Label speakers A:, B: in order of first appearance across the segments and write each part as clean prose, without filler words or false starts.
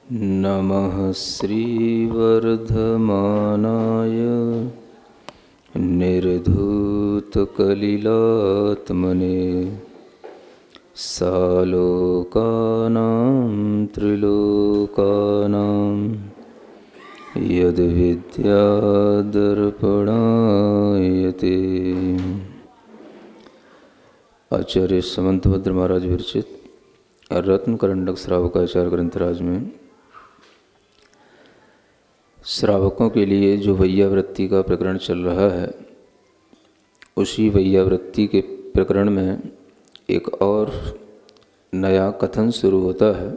A: नमः श्रीवर्धमानाय निर्धूतकलिलात्मने सालोकानां त्रिलोकानां यद्विद्यादर्पणायते। आचार्य समंतभद्र महाराज विरचित रत्नकरंडक श्रावकाचार्य ग्रंथराज में श्रावकों के लिए जो वैयावृत्ति का प्रकरण चल रहा है, उसी वैयावृत्ति के प्रकरण में एक और नया कथन शुरू होता है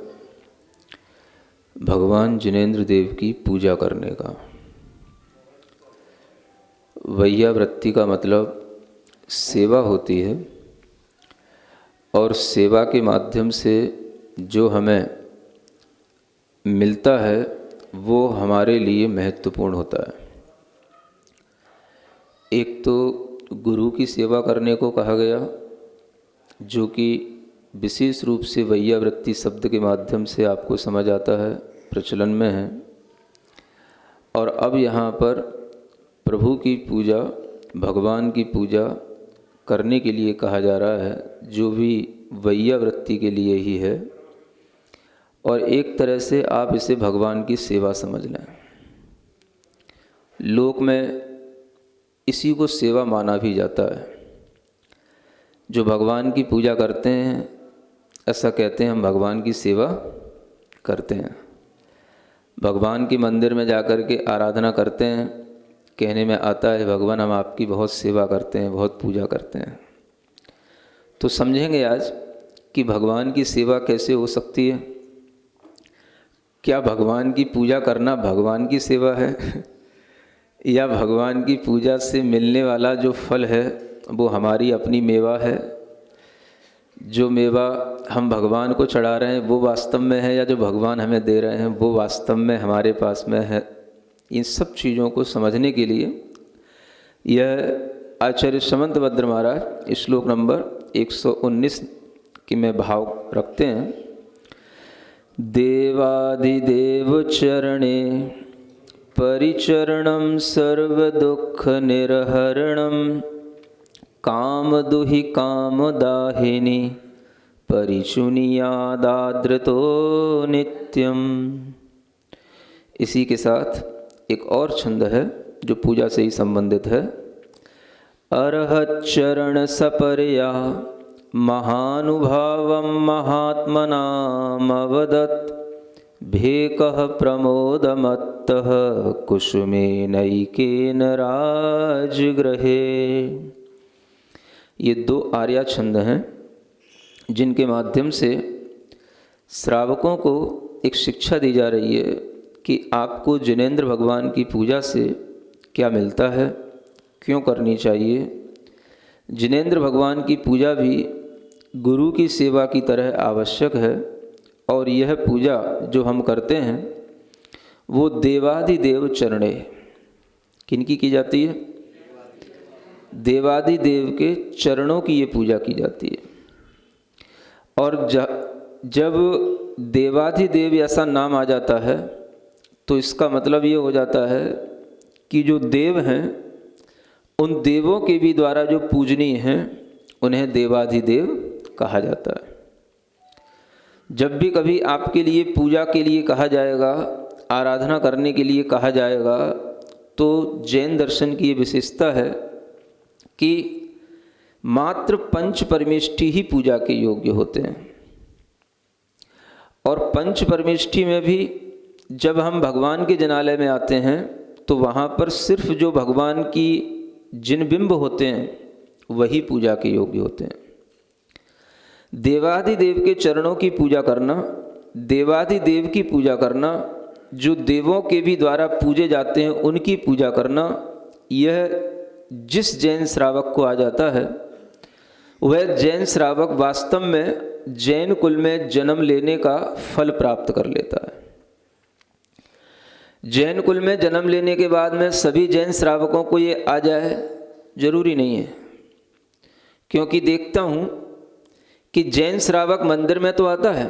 A: भगवान जिनेंद्र देव की पूजा करने का। वैयावृत्ति का मतलब सेवा होती है और सेवा के माध्यम से जो हमें मिलता है वो हमारे लिए महत्वपूर्ण होता है। एक तो गुरु की सेवा करने को कहा गया, जो कि विशेष रूप से वैयावृत्ति शब्द के माध्यम से आपको समझ आता है, प्रचलन में है। और अब यहाँ पर प्रभु की पूजा, भगवान की पूजा करने के लिए कहा जा रहा है, जो भी वैयावृत्ति के लिए ही है। और एक तरह से आप इसे भगवान की सेवा समझ लें। लोक में इसी को सेवा माना भी जाता है। जो भगवान की पूजा करते हैं, ऐसा कहते हैं हम भगवान की सेवा करते हैं। भगवान के मंदिर में जाकर के आराधना करते हैं, कहने में आता है भगवान हम आपकी बहुत सेवा करते हैं, बहुत पूजा करते हैं। तो समझेंगे आज कि भगवान की सेवा कैसे हो सकती है। क्या भगवान की पूजा करना भगवान की सेवा है या भगवान की पूजा से मिलने वाला जो फल है वो हमारी अपनी मेवा है। जो मेवा हम भगवान को चढ़ा रहे हैं वो वास्तव में है, या जो भगवान हमें दे रहे हैं वो वास्तव में हमारे पास में है। इन सब चीज़ों को समझने के लिए यह आचार्य समंतभद्र महाराज श्लोक नंबर 119 की में भाव रखते हैं। देवादिदेव चरणे परिचरणं सर्वदुःख निर्हरणं कामदुहि कामदाहिनी परिचुनियादाद्रतो नित्यम। इसी के साथ एक और छंद है जो पूजा से ही संबंधित है। अरहत चरण सपर्या महानुभावं महात्मनामवदत् भेकः प्रमोदमत्तः कुसुमेनैकेन राजगृहे। ये दो आर्या छंद हैं जिनके माध्यम से श्रावकों को एक शिक्षा दी जा रही है कि आपको जिनेंद्र भगवान की पूजा से क्या मिलता है, क्यों करनी चाहिए। जिनेंद्र भगवान की पूजा भी गुरु की सेवा की तरह आवश्यक है। और यह पूजा जो हम करते हैं वो देवादिदेव चरणे, किनकी की जाती है? देवादिदेव के चरणों की ये पूजा की जाती है। और जब देवादिदेव ऐसा नाम आ जाता है तो इसका मतलब ये हो जाता है कि जो देव हैं उन देवों के भी द्वारा जो पूजनीय हैं उन्हें देवाधिदेव कहा जाता है। जब भी कभी आपके लिए पूजा के लिए कहा जाएगा, आराधना करने के लिए कहा जाएगा, तो जैन दर्शन की ये विशेषता है कि मात्र पंच परमेष्ठी ही पूजा के योग्य होते हैं। और पंच परमेष्ठी में भी जब हम भगवान के जनालय में आते हैं तो वहाँ पर सिर्फ जो भगवान की जिन बिंब होते हैं वही पूजा के योग्य होते हैं। देवादिदेव के चरणों की पूजा करना, देवादिदेव की पूजा करना, जो देवों के भी द्वारा पूजे जाते हैं उनकी पूजा करना, यह जिस जैन श्रावक को आ जाता है वह जैन श्रावक वास्तव में जैन कुल में जन्म लेने का फल प्राप्त कर लेता है। जैन कुल में जन्म लेने के बाद में सभी जैन श्रावकों को ये आ जाए जरूरी नहीं है, क्योंकि देखता हूँ कि जैन श्रावक मंदिर में तो आता है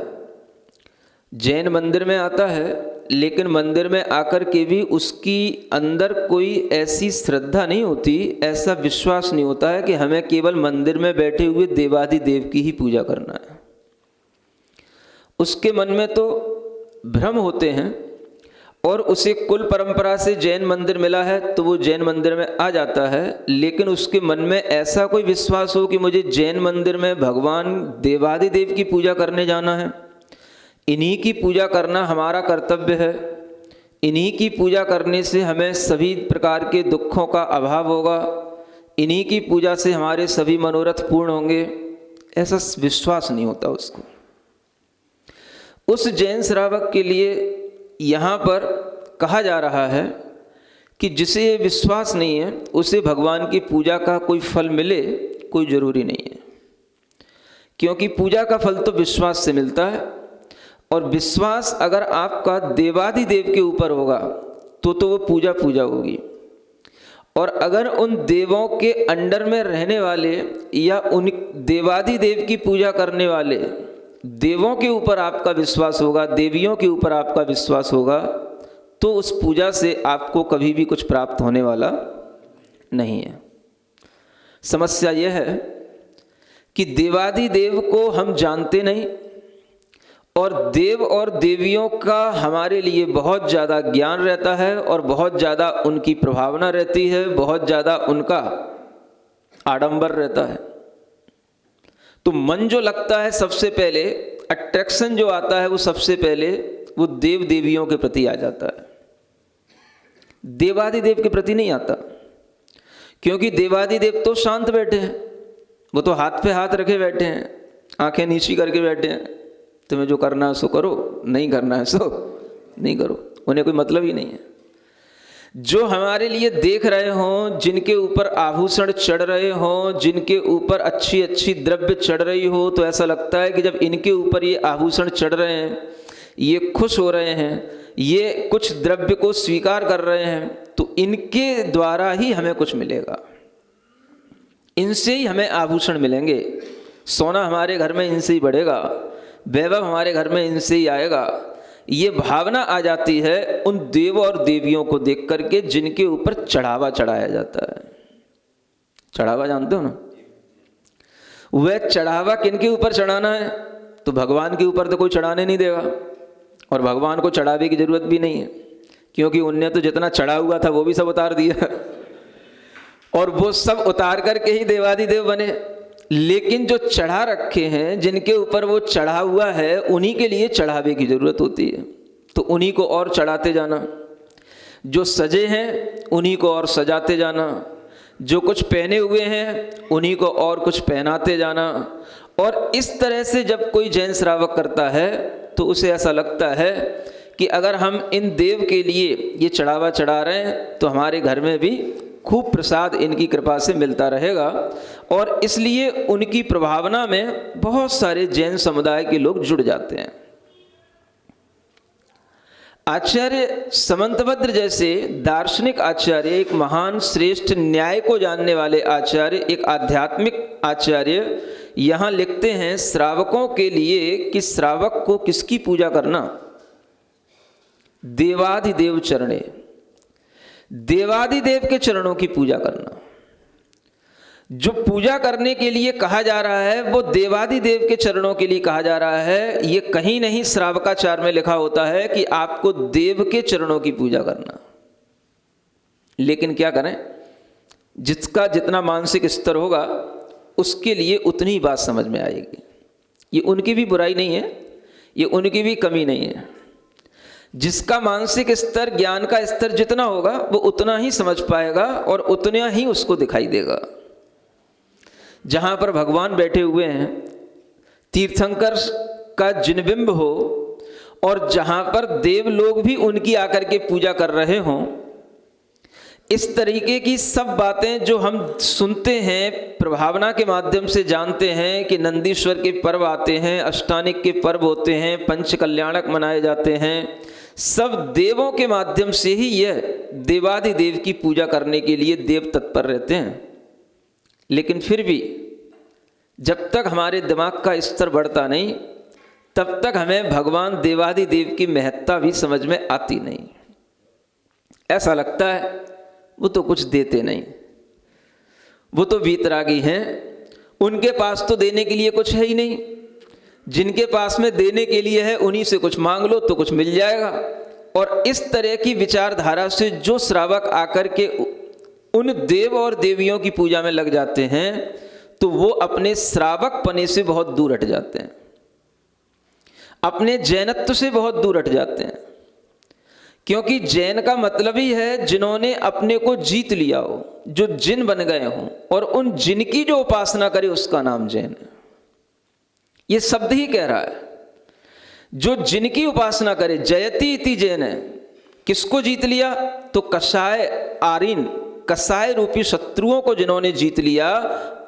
A: जैन मंदिर में आता है, लेकिन मंदिर में आकर के भी उसकी अंदर कोई ऐसी श्रद्धा नहीं होती, ऐसा विश्वास नहीं होता है कि हमें केवल मंदिर में बैठे हुए देवाधिदेव की ही पूजा करना है। उसके मन में तो भ्रम होते हैं, और उसे कुल परंपरा से जैन मंदिर मिला है तो वो जैन मंदिर में आ जाता है, लेकिन उसके मन में ऐसा कोई विश्वास हो कि मुझे जैन मंदिर में भगवान देवाधिदेव की पूजा करने जाना है, इन्हीं की पूजा करना हमारा कर्तव्य है, इन्हीं की पूजा करने से हमें सभी प्रकार के दुखों का अभाव होगा, इन्हीं की पूजा से हमारे सभी मनोरथ पूर्ण होंगे, ऐसा विश्वास नहीं होता उसको। उस जैन श्रावक के लिए यहाँ पर कहा जा रहा है कि जिसे ये विश्वास नहीं है उसे भगवान की पूजा का कोई फल मिले कोई ज़रूरी नहीं है, क्योंकि पूजा का फल तो विश्वास से मिलता है, और विश्वास अगर आपका देवाधिदेव के ऊपर होगा तो वो पूजा पूजा होगी। और अगर उन देवों के अंडर में रहने वाले या उन देवाधिदेव की पूजा करने वाले देवों के ऊपर आपका विश्वास होगा, देवियों के ऊपर आपका विश्वास होगा, तो उस पूजा से आपको कभी भी कुछ प्राप्त होने वाला नहीं है। समस्या यह है कि देवाधिदेव को हम जानते नहीं, और देव और देवियों का हमारे लिए बहुत ज़्यादा ज्ञान रहता है, और बहुत ज़्यादा उनकी प्रभावना रहती है, बहुत ज़्यादा उनका आडंबर रहता है। तो मन जो लगता है सबसे पहले, अट्रैक्शन जो आता है वो सबसे पहले वो देव देवियों के प्रति आ जाता है, देवाधिदेव के प्रति नहीं आता, क्योंकि देवाधिदेव तो शांत बैठे हैं, वो तो हाथ पे हाथ रखे बैठे हैं, आंखें नीची करके बैठे हैं, तुम्हें जो करना है सो करो, नहीं करना है सो नहीं करो, उन्हें कोई मतलब ही नहीं है। जो हमारे लिए देख रहे हों, जिनके ऊपर आभूषण चढ़ रहे हों, जिनके ऊपर अच्छी अच्छी द्रव्य चढ़ रही हो, तो ऐसा लगता है कि जब इनके ऊपर ये आभूषण चढ़ रहे हैं, ये खुश हो रहे हैं, ये कुछ द्रव्य को स्वीकार कर रहे हैं, तो इनके द्वारा ही हमें कुछ मिलेगा, इनसे ही हमें आभूषण मिलेंगे, सोना हमारे घर में इनसे ही बढ़ेगा, वैभव हमारे घर में इनसे ही आएगा। ये भावना आ जाती है उन देव और देवियों को देख करके जिनके ऊपर चढ़ावा चढ़ाया जाता है। चढ़ावा जानते हो ना? वह चढ़ावा किनके ऊपर चढ़ाना है? तो भगवान के ऊपर तो कोई चढ़ाने नहीं देगा, और भगवान को चढ़ावे की जरूरत भी नहीं है, क्योंकि उनने तो जितना चढ़ा हुआ था वो भी सब उतार दिया, और वो सब उतार करके ही देवाधिदेव बने। लेकिन जो चढ़ा रखे हैं, जिनके ऊपर वो चढ़ा हुआ है, उन्हीं के लिए चढ़ावे की जरूरत होती है, तो उन्हीं को और चढ़ाते जाना। जो सजे हैं उन्हीं को और सजाते जाना, जो कुछ पहने हुए हैं उन्हीं को और कुछ पहनाते जाना। और इस तरह से जब कोई जैन श्रावक करता है तो उसे ऐसा लगता है कि अगर हम इन देव के लिए ये चढ़ावा चढ़ा रहे हैं तो हमारे घर में भी खूब प्रसाद इनकी कृपा से मिलता रहेगा। और इसलिए उनकी प्रभावना में बहुत सारे जैन समुदाय के लोग जुड़ जाते हैं। आचार्य समंतभद्र जैसे दार्शनिक आचार्य, एक महान श्रेष्ठ न्याय को जानने वाले आचार्य, एक आध्यात्मिक आचार्य यहाँ लिखते हैं श्रावकों के लिए कि श्रावक को किसकी पूजा करना? देवाधिदेव चरणे, देवाधिदेव के चरणों की पूजा करना। जो पूजा करने के लिए कहा जा रहा है वो देवाधिदेव के चरणों के लिए कहा जा रहा है। ये कहीं नहीं श्रावकाचार में लिखा होता है कि आपको देव के चरणों की पूजा करना। लेकिन क्या करें, जिसका जितना मानसिक स्तर होगा उसके लिए उतनी ही बात समझ में आएगी। ये उनकी भी बुराई नहीं है, ये उनकी भी कमी नहीं है। जिसका मानसिक स्तर, ज्ञान का स्तर जितना होगा वो उतना ही समझ पाएगा और उतना ही उसको दिखाई देगा। जहाँ पर भगवान बैठे हुए हैं, तीर्थंकर का जिनबिंब हो, और जहाँ पर देव लोग भी उनकी आकर के पूजा कर रहे हों, इस तरीके की सब बातें जो हम सुनते हैं, प्रभावना के माध्यम से जानते हैं कि नंदीश्वर के पर्व आते हैं, अष्टानिक के पर्व होते हैं, पंच कल्याणक मनाए जाते हैं, सब देवों के माध्यम से ही यह देवाधिदेव की पूजा करने के लिए देव तत्पर रहते हैं। लेकिन फिर भी जब तक हमारे दिमाग का स्तर बढ़ता नहीं, तब तक हमें भगवान देवादिदेव की महत्ता भी समझ में आती नहीं। ऐसा लगता है वो तो कुछ देते नहीं, वो तो वीतरागी हैं, उनके पास तो देने के लिए कुछ है ही नहीं, जिनके पास में देने के लिए है उन्हीं से कुछ मांग लो तो कुछ मिल जाएगा। और इस तरह की विचारधारा से जो श्रावक आकर के उन देव और देवियों की पूजा में लग जाते हैं तो वो अपने श्रावक पने से बहुत दूर हट जाते हैं, अपने जैनत्व से बहुत दूर हट जाते हैं। क्योंकि जैन का मतलब ही है जिन्होंने अपने को जीत लिया हो, जो जिन बन गए हों, और उन जिन की जो उपासना करे उसका नाम जैन है। ये शब्द ही कह रहा है, जो जिनकी उपासना करे, जयति इति जैन है। किसको जीत लिया? तो कसाय आर्यन, कसाय रूपी शत्रुओं को जिन्होंने जीत लिया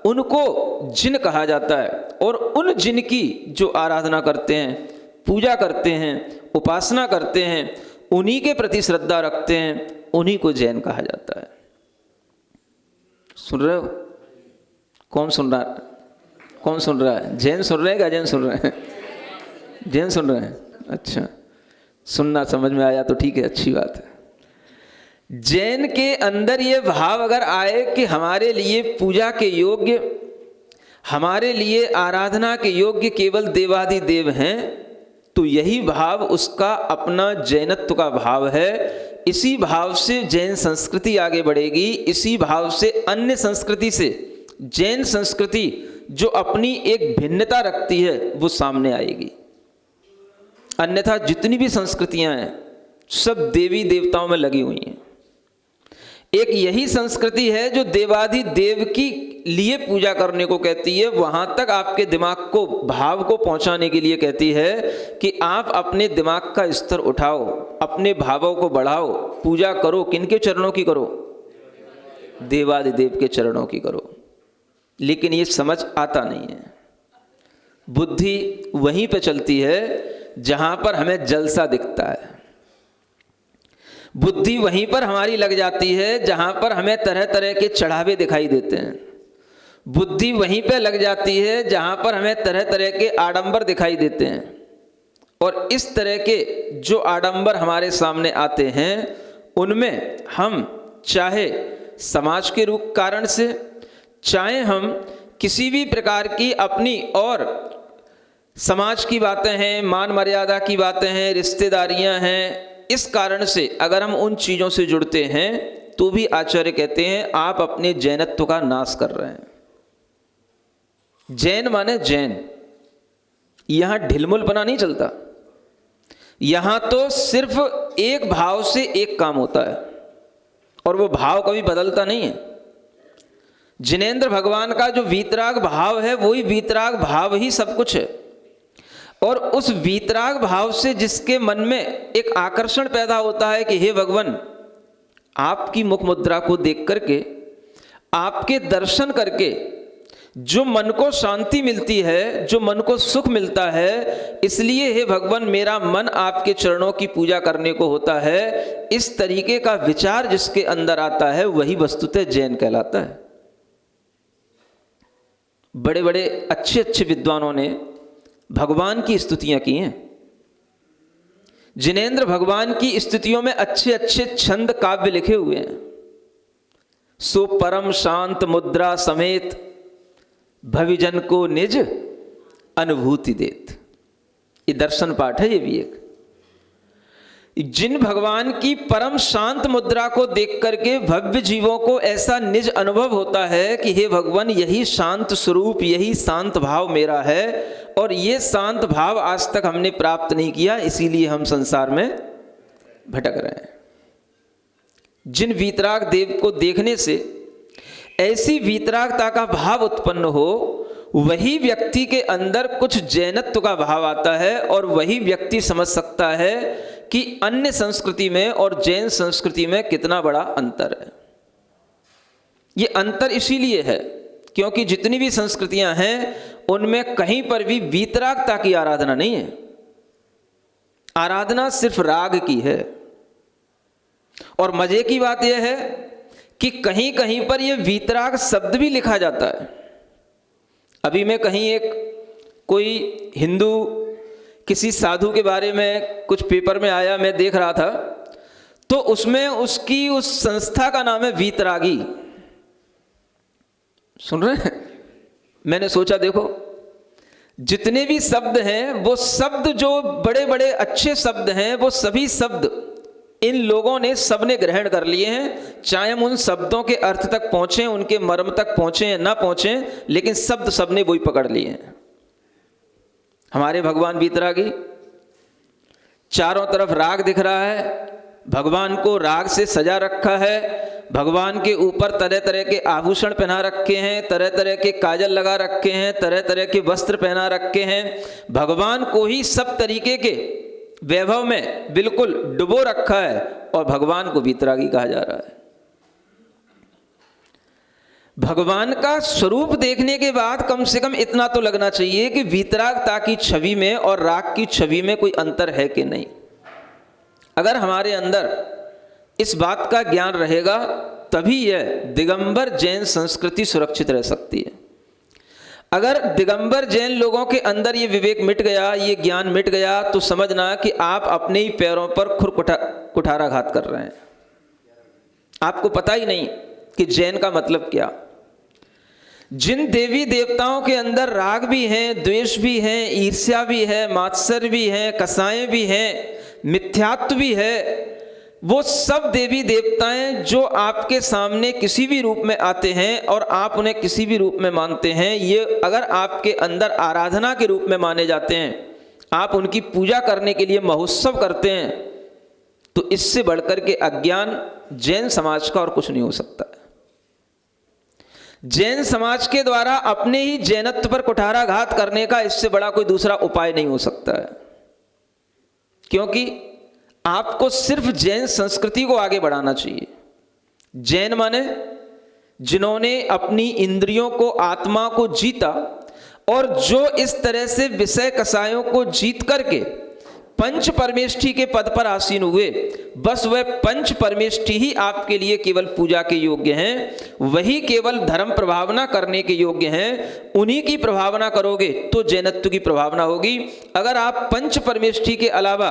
A: उनको जिन कहा जाता है। और उन जिन की जो आराधना करते हैं, पूजा करते हैं, उपासना करते हैं, उन्हीं के प्रति श्रद्धा रखते हैं, उन्हीं को जैन कहा जाता है। सुन रहे हो? कौन सुन रहा है? कौन सुन रहा है? जैन सुन रहे हैं क्या? जैन सुन रहे हैं? जैन सुन रहे हैं? अच्छा, सुनना समझ में आया तो ठीक है, अच्छी बात है। जैन के अंदर ये भाव अगर आए कि हमारे लिए पूजा के योग्य, हमारे लिए आराधना के योग्य केवल देवादिदेव हैं, तो यही भाव उसका अपना जैनत्व का भाव है। इसी भाव से जैन संस्कृति आगे बढ़ेगी, इसी भाव से अन्य संस्कृति से जैन संस्कृति जो अपनी एक भिन्नता रखती है वो सामने आएगी। अन्यथा जितनी भी संस्कृतियां हैं सब देवी देवताओं में लगी हुई हैं। एक यही संस्कृति है जो देवाधिदेव की लिए पूजा करने को कहती है, वहां तक आपके दिमाग को, भाव को पहुंचाने के लिए कहती है कि आप अपने दिमाग का स्तर उठाओ, अपने भावों को बढ़ाओ, पूजा करो। किनके चरणों की करो? देवाधिदेव के चरणों की करो। लेकिन ये समझ आता नहीं है। बुद्धि वहीं पे चलती है जहां पर हमें जलसा दिखता है, बुद्धि वहीं पर हमारी लग जाती है जहां पर हमें तरह तरह के चढ़ावे दिखाई देते हैं, बुद्धि वहीं पे लग जाती है जहां पर हमें तरह तरह के आडंबर दिखाई देते हैं। और इस तरह के जो आडंबर हमारे सामने आते हैं उनमें हम चाहे समाज के रूप कारण से, चाहे हम किसी भी प्रकार की अपनी और समाज की बातें हैं, मान मर्यादा की बातें हैं, रिश्तेदारियां हैं, इस कारण से अगर हम उन चीज़ों से जुड़ते हैं तो भी आचार्य कहते हैं आप अपने जैनत्व का नाश कर रहे हैं। जैन माने जैन, यहां ढिलमुलपना नहीं चलता। यहां तो सिर्फ एक भाव से एक काम होता है और वो भाव कभी बदलता नहीं है। जिनेंद्र भगवान का जो वीतराग भाव है वही वीतराग भाव ही सब कुछ है। और उस वीतराग भाव से जिसके मन में एक आकर्षण पैदा होता है कि हे भगवान, आपकी मुख मुद्रा को देख करके, आपके दर्शन करके जो मन को शांति मिलती है, जो मन को सुख मिलता है, इसलिए हे भगवान मेरा मन आपके चरणों की पूजा करने को होता है, इस तरीके का विचार जिसके अंदर आता है वही वस्तुतः जैन कहलाता है। बड़े बड़े अच्छे अच्छे विद्वानों ने भगवान की स्तुतियां की हैं। जिनेंद्र भगवान की स्तुतियों में अच्छे अच्छे छंद काव्य लिखे हुए हैं। सो परम शांत मुद्रा समेत भविजन को निज अनुभूति देत। ये दर्शन पाठ है। ये भी एक जिन भगवान की परम शांत मुद्रा को देख करके भव्य जीवों को ऐसा निज अनुभव होता है कि हे भगवान यही शांत स्वरूप, यही शांत भाव मेरा है, और ये शांत भाव आज तक हमने प्राप्त नहीं किया, इसीलिए हम संसार में भटक रहे हैं। जिन वीतराग देव को देखने से ऐसी वीतरागता का भाव उत्पन्न हो, वही व्यक्ति के अंदर कुछ जैनत्व का भाव आता है और वही व्यक्ति समझ सकता है कि अन्य संस्कृति में और जैन संस्कृति में कितना बड़ा अंतर है। ये अंतर इसीलिए है क्योंकि जितनी भी संस्कृतियां हैं उनमें कहीं पर भी वीतरागता की आराधना नहीं है। आराधना सिर्फ राग की है। और मजे की बात यह है कि कहीं कहीं पर यह वीतराग शब्द भी लिखा जाता है। अभी मैं कहीं एक कोई हिंदू किसी साधु के बारे में कुछ पेपर में आया, मैं देख रहा था, तो उसमें उसकी उस संस्था का नाम है वीतरागी। सुन रहे हैं? मैंने सोचा देखो, जितने भी शब्द हैं वो शब्द जो बड़े बड़े अच्छे शब्द हैं, वो सभी शब्द इन लोगों ने सबने ग्रहण कर लिए हैं, चाहे हम उन शब्दों के अर्थ तक पहुंचे, उनके मर्म तक पहुंचे या ना पहुंचे, लेकिन शब्द सबने वही पकड़ लिए हैं। हमारे भगवान वीतरागी, चारों तरफ राग दिख रहा है, भगवान को राग से सजा रखा है, भगवान के ऊपर तरह तरह के आभूषण पहना रखे हैं, तरह तरह के काजल लगा रखे हैं, तरह तरह के वस्त्र पहना रखे हैं, भगवान को ही सब तरीके के वैभव में बिल्कुल डुबो रखा है, और भगवान को वीतरागी कहा जा रहा है। भगवान का स्वरूप देखने के बाद कम से कम इतना तो लगना चाहिए कि वीतरागता की छवि में और राग की छवि में कोई अंतर है कि नहीं। अगर हमारे अंदर इस बात का ज्ञान रहेगा तभी यह दिगंबर जैन संस्कृति सुरक्षित रह सकती है। अगर दिगंबर जैन लोगों के अंदर ये विवेक मिट गया, ये ज्ञान मिट गया, तो समझना कि आप अपने ही पैरों पर खुर कुठाराघात कर रहे हैं। आपको पता ही नहीं कि जैन का मतलब क्या। जिन देवी देवताओं के अंदर राग भी हैं, द्वेष भी हैं, ईर्ष्या भी है, मात्सर्य भी है, कसाएं भी हैं, मिथ्यात्व भी है, वो सब देवी देवताएं जो आपके सामने किसी भी रूप में आते हैं और आप उन्हें किसी भी रूप में मानते हैं, ये अगर आपके अंदर आराधना के रूप में माने जाते हैं, आप उनकी पूजा करने के लिए महोत्सव करते हैं, तो इससे बढ़कर के अज्ञान जैन समाज का और कुछ नहीं हो सकता है। जैन समाज के द्वारा अपने ही जैनत्व पर कुठाराघात करने का इससे बड़ा कोई दूसरा उपाय नहीं हो सकता है, क्योंकि आपको सिर्फ जैन संस्कृति को आगे बढ़ाना चाहिए। जैन माने जिन्होंने अपनी इंद्रियों को, आत्मा को जीता, और जो इस तरह से विषय कसायों को जीत करके पंच परमेष्ठी के पद पर आसीन हुए, बस वह पंच परमेष्ठी ही आपके लिए केवल पूजा के योग्य हैं, वही केवल धर्म प्रभावना करने के योग्य हैं। उन्हीं की प्रभावना करोगे तो जैनत्व की प्रभावना होगी। अगर आप पंच परमेष्ठी के अलावा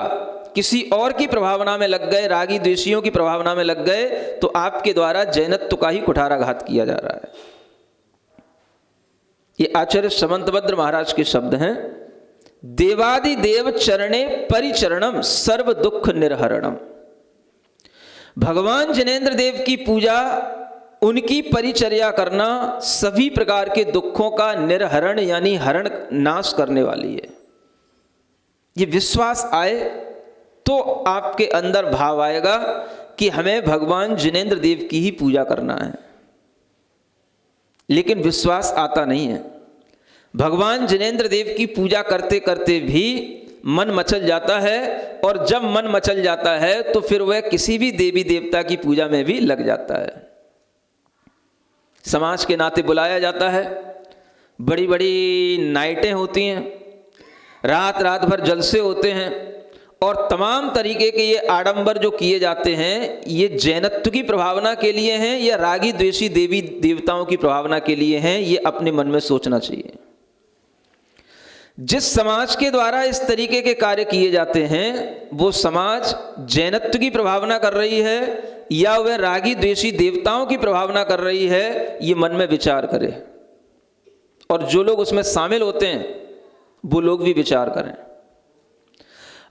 A: किसी और की प्रभावना में लग गए, रागी द्वेषियों की प्रभावना में लग गए, तो आपके द्वारा जैनत्व का ही कुठाराघात किया जा रहा है। ये आचार्य समंतभद्र महाराज के शब्द हैं। देवादि देव चरणे परिचरणम सर्व दुख निर्हरणम। भगवान जिनेंद्र देव की पूजा, उनकी परिचर्या करना सभी प्रकार के दुखों का निर्हरण यानी हरण, नाश करने वाली है। ये विश्वास आए तो आपके अंदर भाव आएगा कि हमें भगवान जिनेंद्र देव की ही पूजा करना है, लेकिन विश्वास आता नहीं है। भगवान जिनेंद्र देव की पूजा करते करते भी मन मचल जाता है, और जब मन मचल जाता है तो फिर वह किसी भी देवी देवता की पूजा में भी लग जाता है। समाज के नाते बुलाया जाता है, बड़ी बड़ी नाइटें होती हैं, रात रात भर जलसे होते हैं, और तमाम तरीके के ये आडंबर जो किए जाते हैं, ये जैनत्व की प्रभावना के लिए हैं या रागी द्वेषी देवी देवताओं की प्रभावना के लिए हैं, ये अपने मन में सोचना चाहिए। जिस समाज के द्वारा इस तरीके के कार्य किए जाते हैं, वो समाज जैनत्व की प्रभावना कर रही है या वह रागी द्वेषी देवताओं की प्रभावना कर रही है, ये मन में विचार करे, और जो लोग उसमें शामिल होते हैं वो लोग भी विचार करें।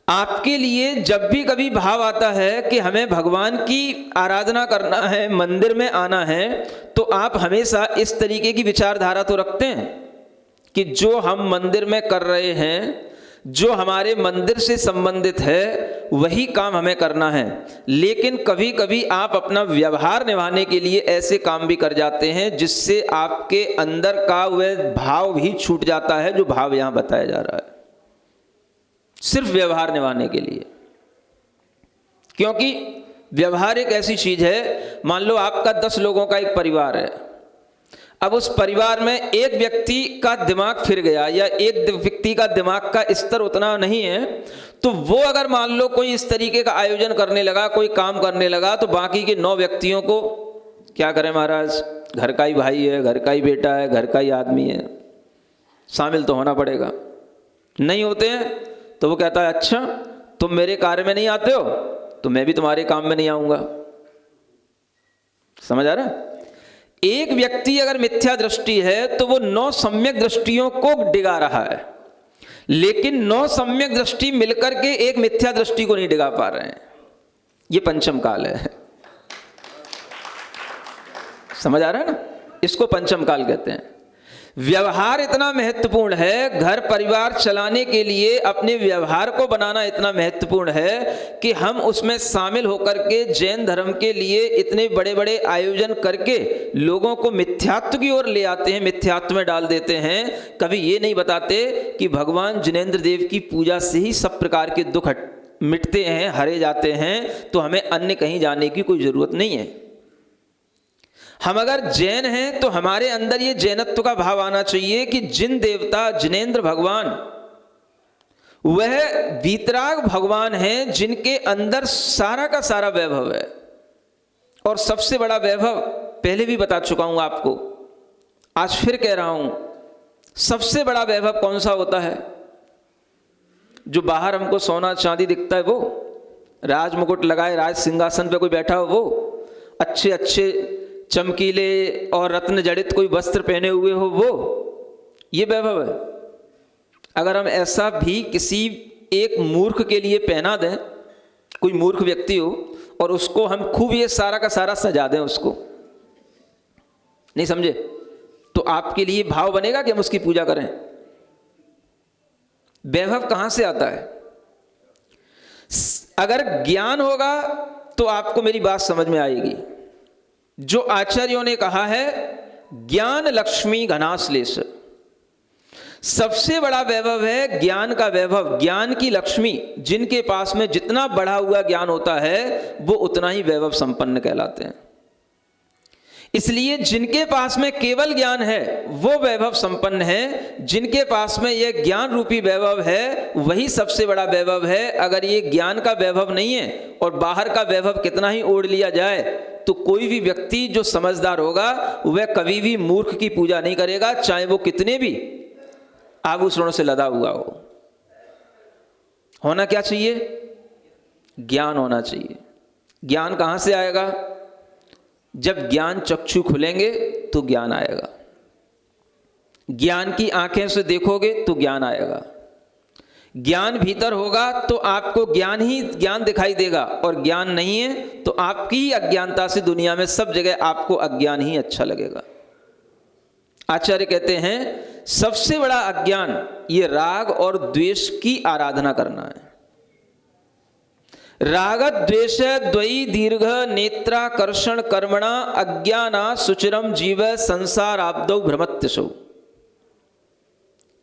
A: आपके लिए जब भी कभी भाव आता है कि हमें भगवान की आराधना करना है, मंदिर में आना है, तो आप हमेशा इस तरीके की विचारधारा तो रखते हैं कि जो हम मंदिर में कर रहे हैं, जो हमारे मंदिर से संबंधित है, वही काम हमें करना है। लेकिन कभी कभी आप अपना व्यवहार निभाने के लिए ऐसे काम भी कर जाते हैं जिससे आपके अंदर का वह भाव भी छूट जाता है जो भाव यहां बताया जा रहा है, सिर्फ व्यवहार निभाने के लिए। क्योंकि व्यवहार एक ऐसी चीज है, मान लो आपका 10 लोगों का एक परिवार है, अब उस परिवार में एक व्यक्ति का दिमाग फिर गया या एक व्यक्ति का दिमाग का स्तर उतना नहीं है, तो वो अगर मान लो कोई इस तरीके का आयोजन करने लगा, कोई काम करने लगा, तो बाकी के 9 व्यक्तियों को क्या करें महाराज, घर का ही भाई है, घर का ही बेटा है, घर का ही आदमी है, शामिल तो होना पड़ेगा। नहीं होते हैं तो वो कहता है अच्छा तुम मेरे कार्य में नहीं आते हो तो मैं भी तुम्हारे काम में नहीं आऊंगा। समझ आ रहा है? एक व्यक्ति अगर मिथ्या दृष्टि है तो वो 9 सम्यक दृष्टियों को डिगा रहा है, लेकिन 9 सम्यक दृष्टि मिलकर के एक मिथ्या दृष्टि को नहीं डिगा पा रहे हैं। ये पंचम काल है। समझ आ रहा है ना? इसको पंचम काल कहते हैं। व्यवहार इतना महत्वपूर्ण है, घर परिवार चलाने के लिए अपने व्यवहार को बनाना इतना महत्वपूर्ण है कि हम उसमें शामिल होकर के जैन धर्म के लिए इतने बड़े बड़े आयोजन करके लोगों को मिथ्यात्व की ओर ले आते हैं, मिथ्यात्व में डाल देते हैं। कभी ये नहीं बताते कि भगवान जिनेंद्र देव की पूजा से ही सब प्रकार के दुख मिटते हैं, हरे जाते हैं, तो हमें अन्य कहीं जाने की कोई जरूरत नहीं है। हम अगर जैन हैं तो हमारे अंदर ये जैनत्व का भाव आना चाहिए कि जिन देवता जिनेंद्र भगवान वह वीतराग भगवान हैं, जिनके अंदर सारा का सारा वैभव है। और सबसे बड़ा वैभव पहले भी बता चुका हूं आपको, आज फिर कह रहा हूं, सबसे बड़ा वैभव कौन सा होता है? जो बाहर हमको सोना चांदी दिखता है वो, राज मुकुट लगाए राज सिंहासन पे कोई बैठा हो वो, अच्छे अच्छे चमकीले और रत्न जड़ित कोई वस्त्र पहने हुए हो वो, ये वैभव है। अगर हम ऐसा भी किसी एक मूर्ख के लिए पहना दें, कोई मूर्ख व्यक्ति हो और उसको हम खूब ये सारा का सारा सजा दें, उसको नहीं समझे, तो आपके लिए भाव बनेगा कि हम उसकी पूजा करें? वैभव कहां से आता है? अगर ज्ञान होगा तो आपको मेरी बात समझ में आएगी। जो आचार्यों ने कहा है ज्ञान लक्ष्मी घनाश्लेष, सबसे बड़ा वैभव है ज्ञान का वैभव, ज्ञान की लक्ष्मी। जिनके पास में जितना बढ़ा हुआ ज्ञान होता है वो उतना ही वैभव संपन्न कहलाते हैं। इसलिए जिनके पास में केवल ज्ञान है वो वैभव संपन्न है, जिनके पास में यह ज्ञान रूपी वैभव है वही सबसे बड़ा वैभव है। अगर ये ज्ञान का वैभव नहीं है और बाहर का वैभव कितना ही ओढ़ लिया जाए तो कोई भी व्यक्ति जो समझदार होगा वह कभी भी मूर्ख की पूजा नहीं करेगा, चाहे वो कितने भी आभूषणों से लदा हुआ हो। होना क्या चाहिए? ज्ञान होना चाहिए। ज्ञान कहां से आएगा? जब ज्ञान चक्षु खुलेंगे तो ज्ञान आएगा। ज्ञान की आंखें से देखोगे तो ज्ञान आएगा। ज्ञान भीतर होगा तो आपको ज्ञान ही ज्ञान दिखाई देगा, और ज्ञान नहीं है तो आपकी ही अज्ञानता से दुनिया में सब जगह आपको अज्ञान ही अच्छा लगेगा। आचार्य कहते हैं सबसे बड़ा अज्ञान ये राग और द्वेष की आराधना करना है। राग द्वेष द्वयी दीर्घ नेत्राकर्षण कर्मणा अज्ञाना सुचिरम जीव संसार आब्दौ भ्रमत्यसौ।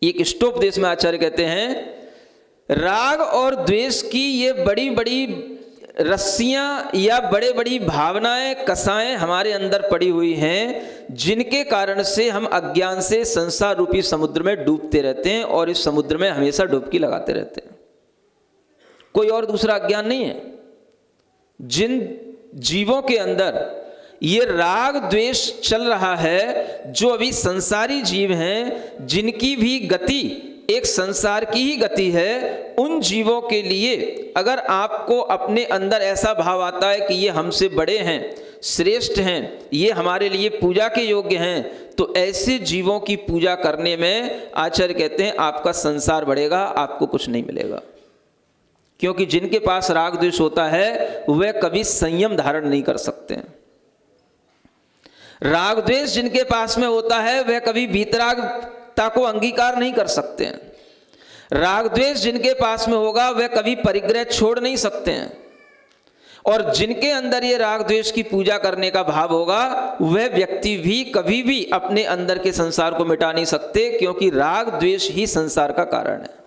A: एक इष्टोपदेश में आचार्य कहते हैं राग और द्वेष की ये बड़ी बड़ी रस्सियां या बड़े बड़ी भावनाएं कसाएं हमारे अंदर पड़ी हुई हैं, जिनके कारण से हम अज्ञान से संसार रूपी समुद्र में डूबते रहते हैं और इस समुद्र में हमेशा डुबकी लगाते रहते हैं। कोई और दूसरा अज्ञान नहीं है। जिन जीवों के अंदर ये राग द्वेष चल रहा है, जो अभी संसारी जीव हैं, जिनकी भी गति एक संसार की ही गति है, उन जीवों के लिए अगर आपको अपने अंदर ऐसा भाव आता है कि ये हमसे बड़े हैं, श्रेष्ठ हैं, ये हमारे लिए पूजा के योग्य हैं, तो ऐसे जीवों की पूजा करने में आचार्य कहते हैं आपका संसार बढ़ेगा, आपको कुछ नहीं मिलेगा। क्योंकि जिनके पास राग द्वेष होता है वह कभी संयम धारण नहीं कर सकते हैं। राग द्वेष जिनके पास में होता है वह कभी वीतरागता को अंगीकार नहीं कर सकते हैं। राग द्वेष जिनके पास में होगा वह कभी परिग्रह छोड़ नहीं सकते हैं। और जिनके अंदर ये राग द्वेष की पूजा करने का भाव होगा वह व्यक्ति भी कभी भी अपने अंदर के संसार को मिटा नहीं सकते, क्योंकि राग द्वेष ही संसार का कारण है।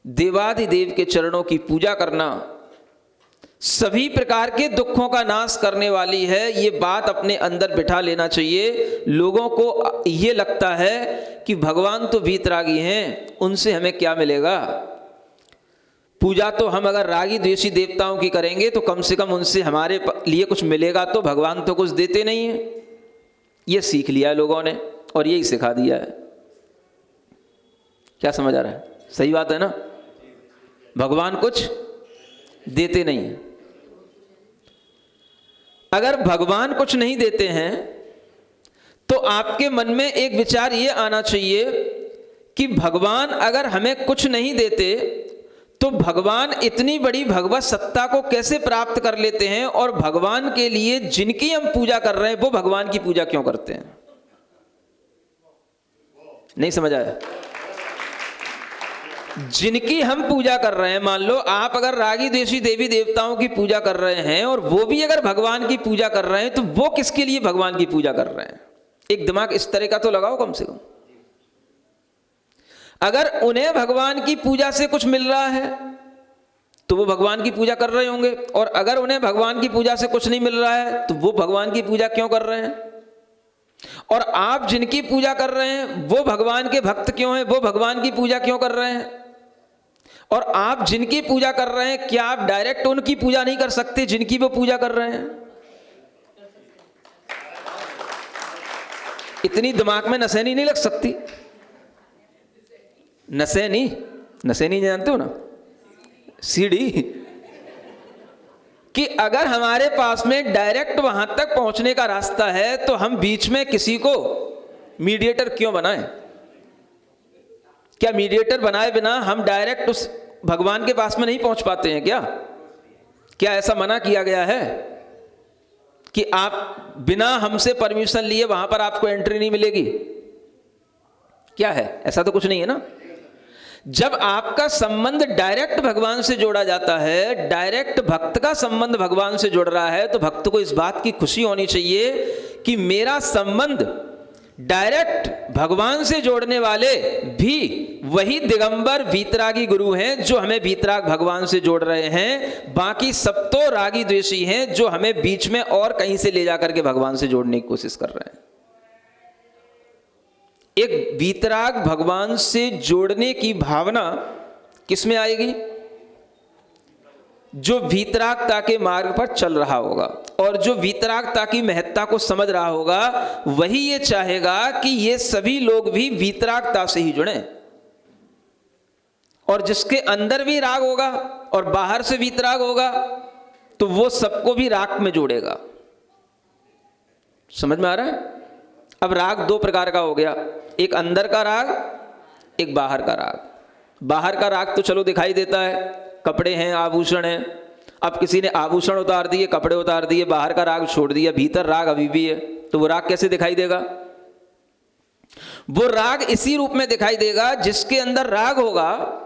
A: देवाधिदेव के चरणों की पूजा करना सभी प्रकार के दुखों का नाश करने वाली है, ये बात अपने अंदर बिठा लेना चाहिए। लोगों को ये लगता है कि भगवान तो वीतरागी हैं, उनसे हमें क्या मिलेगा। पूजा तो हम अगर रागी द्वेषी देवताओं की करेंगे तो कम से कम उनसे हमारे लिए कुछ मिलेगा, तो भगवान तो कुछ देते नहीं है। ये सीख लिया है लोगों ने और यही सिखा दिया है। क्या समझ आ रहा है? सही बात है ना? भगवान कुछ देते नहीं हैं। अगर भगवान कुछ नहीं देते हैं तो आपके मन में एक विचार ये आना चाहिए कि भगवान अगर हमें कुछ नहीं देते तो भगवान इतनी बड़ी भगवत सत्ता को कैसे प्राप्त कर लेते हैं, और भगवान के लिए जिनकी हम पूजा कर रहे हैं वो भगवान की पूजा क्यों करते हैं? नहीं समझ आया? जिनकी हम पूजा कर रहे हैं, मान लो आप अगर रागी द्वेषी देवी देवताओं की पूजा कर रहे हैं और वो भी अगर भगवान की पूजा कर रहे हैं, तो वो किसके लिए भगवान की पूजा कर रहे हैं? एक दिमाग इस तरह का तो लगाओ कम से कम। अगर उन्हें भगवान की पूजा से कुछ मिल रहा है तो वो भगवान की पूजा कर रहे होंगे, और अगर उन्हें भगवान की पूजा से कुछ नहीं मिल रहा है तो वो भगवान की पूजा क्यों कर रहे हैं? और आप जिनकी पूजा कर रहे हैं वो भगवान के भक्त क्यों हैं? वो भगवान की पूजा क्यों कर रहे हैं? और आप जिनकी पूजा कर रहे हैं, क्या आप डायरेक्ट उनकी पूजा नहीं कर सकते जिनकी वो पूजा कर रहे हैं? इतनी दिमाग में नसेनी नहीं लग सकती? नसेनी जानते हो ना, सीढ़ी, कि अगर हमारे पास में डायरेक्ट वहां तक पहुंचने का रास्ता है तो हम बीच में किसी को मीडिएटर क्यों बनाएं? क्या मीडिएटर बनाए बिना हम डायरेक्ट उस भगवान के पास में नहीं पहुंच पाते हैं क्या? क्या ऐसा मना किया गया है कि आप बिना हमसे परमिशन लिए वहां पर आपको एंट्री नहीं मिलेगी? क्या है? ऐसा तो कुछ नहीं है ना। जब आपका संबंध डायरेक्ट भगवान से जोड़ा जाता है, डायरेक्ट भक्त का संबंध भगवान से जुड़ रहा है, तो भक्त को इस बात की खुशी होनी चाहिए कि मेरा संबंध डायरेक्ट भगवान से जोड़ने वाले भी वही दिगंबर वीतरागी गुरु हैं जो हमें वीतराग भगवान से जोड़ रहे हैं। बाकी सब तो रागी द्वेषी हैं जो हमें बीच में और कहीं से ले जाकर के भगवान से जोड़ने की कोशिश कर रहे हैं। एक वीतराग भगवान से जोड़ने की भावना किस में आएगी? जो वीतरागता के मार्ग पर चल रहा होगा और जो वीतरागता की महत्ता को समझ रहा होगा, वही ये चाहेगा कि ये सभी लोग भी वीतरागता से ही जुड़ें। और जिसके अंदर भी राग होगा और बाहर से वीतराग होगा तो वो सबको भी राग में जोड़ेगा। समझ में आ रहा है? अब राग दो प्रकार का हो गया, एक अंदर का राग, एक बाहर का राग। बाहर का राग तो चलो दिखाई देता है, कपड़े हैं, आभूषण हैं। अब किसी ने आभूषण उतार दिए, कपड़े उतार दिए, बाहर का राग छोड़ दिया, भीतर राग अभी भी है, तो वो राग कैसे दिखाई देगा? वो राग इसी रूप में दिखाई देगा, जिसके अंदर राग होगा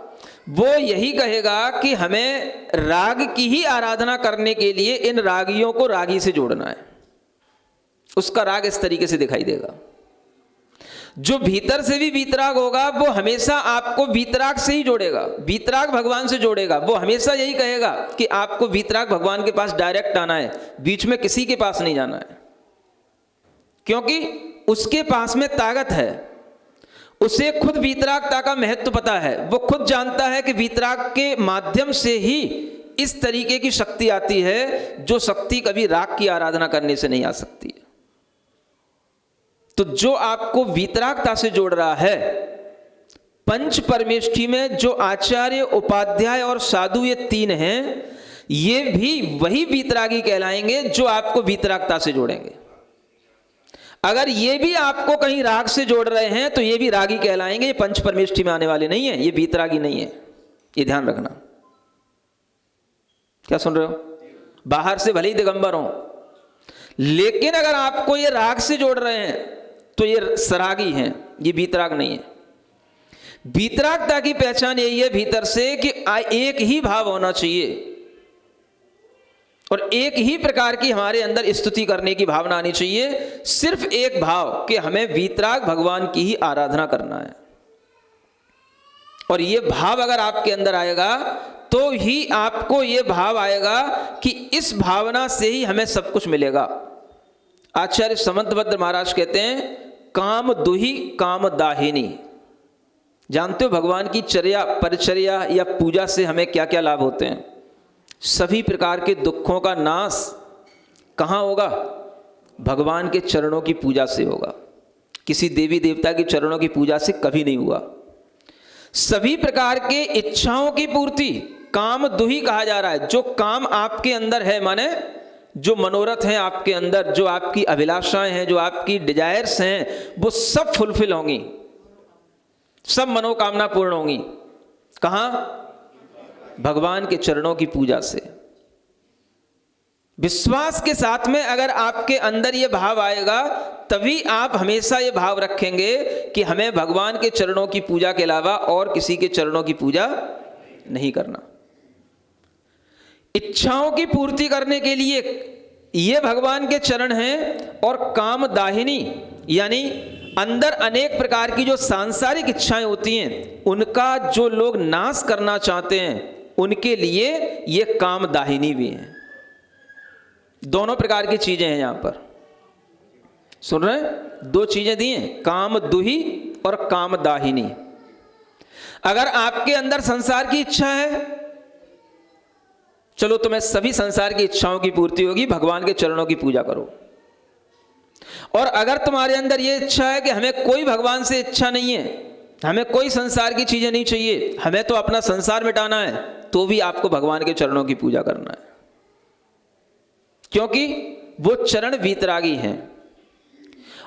A: वो यही कहेगा कि हमें राग की ही आराधना करने के लिए इन रागियों को रागी से जोड़ना है। उसका राग इस तरीके से दिखाई देगा। जो भीतर से भी वीतराग होगा वो हमेशा आपको वीतराग से ही जोड़ेगा, वीतराग भगवान से जोड़ेगा। वो हमेशा यही कहेगा कि आपको वीतराग भगवान के पास डायरेक्ट आना है, बीच में किसी के पास नहीं जाना है, क्योंकि उसके पास में ताकत है। उसे खुद वीतरागता का महत्व पता है। वो खुद जानता है कि वीतराग के माध्यम से ही इस तरीके की शक्ति आती है जो शक्ति कभी राग की आराधना करने से नहीं आ सकती है। तो जो आपको वीतरागता से जोड़ रहा है, पंच परमेष्ठी में जो आचार्य, उपाध्याय और साधु ये तीन हैं, ये भी वही वीतरागी कहलाएंगे जो आपको वीतरागता से जोड़ेंगे। अगर ये भी आपको कहीं राग से जोड़ रहे हैं तो ये भी रागी कहलाएंगे। ये पंच परमेष्ठी में आने वाले नहीं है, ये वीतरागी नहीं है, ये ध्यान रखना। क्या सुन रहे हो? बाहर से भले ही दिगंबर हो, लेकिन अगर आपको ये राग से जोड़ रहे हैं तो ये सरागी हैं, ये वीतराग नहीं है। वीतरागता की पहचान यही है भीतर से कि एक ही भाव होना चाहिए और एक ही प्रकार की हमारे अंदर स्तुति करने की भावना आनी चाहिए। सिर्फ एक भाव कि हमें वीतराग भगवान की ही आराधना करना है। और ये भाव अगर आपके अंदर आएगा तो ही आपको ये भाव आएगा कि इस भावना से ही हमें सब कुछ मिलेगा। आचार्य समंतभद्र महाराज कहते हैं, काम दुही काम दाहिनी। जानते हो भगवान की चर्या, परिचर्या या पूजा से हमें क्या क्या लाभ होते हैं? सभी प्रकार के दुखों का नाश कहाँ होगा? भगवान के चरणों की पूजा से होगा। किसी देवी देवता के चरणों की पूजा से कभी नहीं हुआ। सभी प्रकार के इच्छाओं की पूर्ति काम दुही कहा जा रहा है। जो काम आपके अंदर है, माने जो मनोरथ हैं आपके अंदर, जो आपकी अभिलाषाएं हैं, जो आपकी डिजायर्स हैं, वो सब फुलफिल होंगी, सब मनोकामना पूर्ण होंगी। कहाँ? भगवान के चरणों की पूजा से। विश्वास के साथ में अगर आपके अंदर ये भाव आएगा, तभी आप हमेशा ये भाव रखेंगे कि हमें भगवान के चरणों की पूजा के अलावा और किसी के चरणों की पूजा नहीं करना। इच्छाओं की पूर्ति करने के लिए ये भगवान के चरण हैं। और काम दाहिनी यानी अंदर अनेक प्रकार की जो सांसारिक इच्छाएं होती हैं, उनका जो लोग नाश करना चाहते हैं, उनके लिए ये काम दाहिनी भी हैं। दोनों प्रकार की चीजें हैं। यहां पर सुन रहे हैं? दो चीजें दी हैं, काम दुही और काम दाहिनी। अगर आपके अंदर संसार की इच्छा है, चलो तुम्हें सभी संसार की इच्छाओं की पूर्ति होगी, भगवान के चरणों की पूजा करो। और अगर तुम्हारे अंदर यह इच्छा है कि हमें कोई भगवान से इच्छा नहीं है, हमें कोई संसार की चीजें नहीं चाहिए, हमें तो अपना संसार मिटाना है, तो भी आपको भगवान के चरणों की पूजा करना है, क्योंकि वो चरण वीतरागी हैं।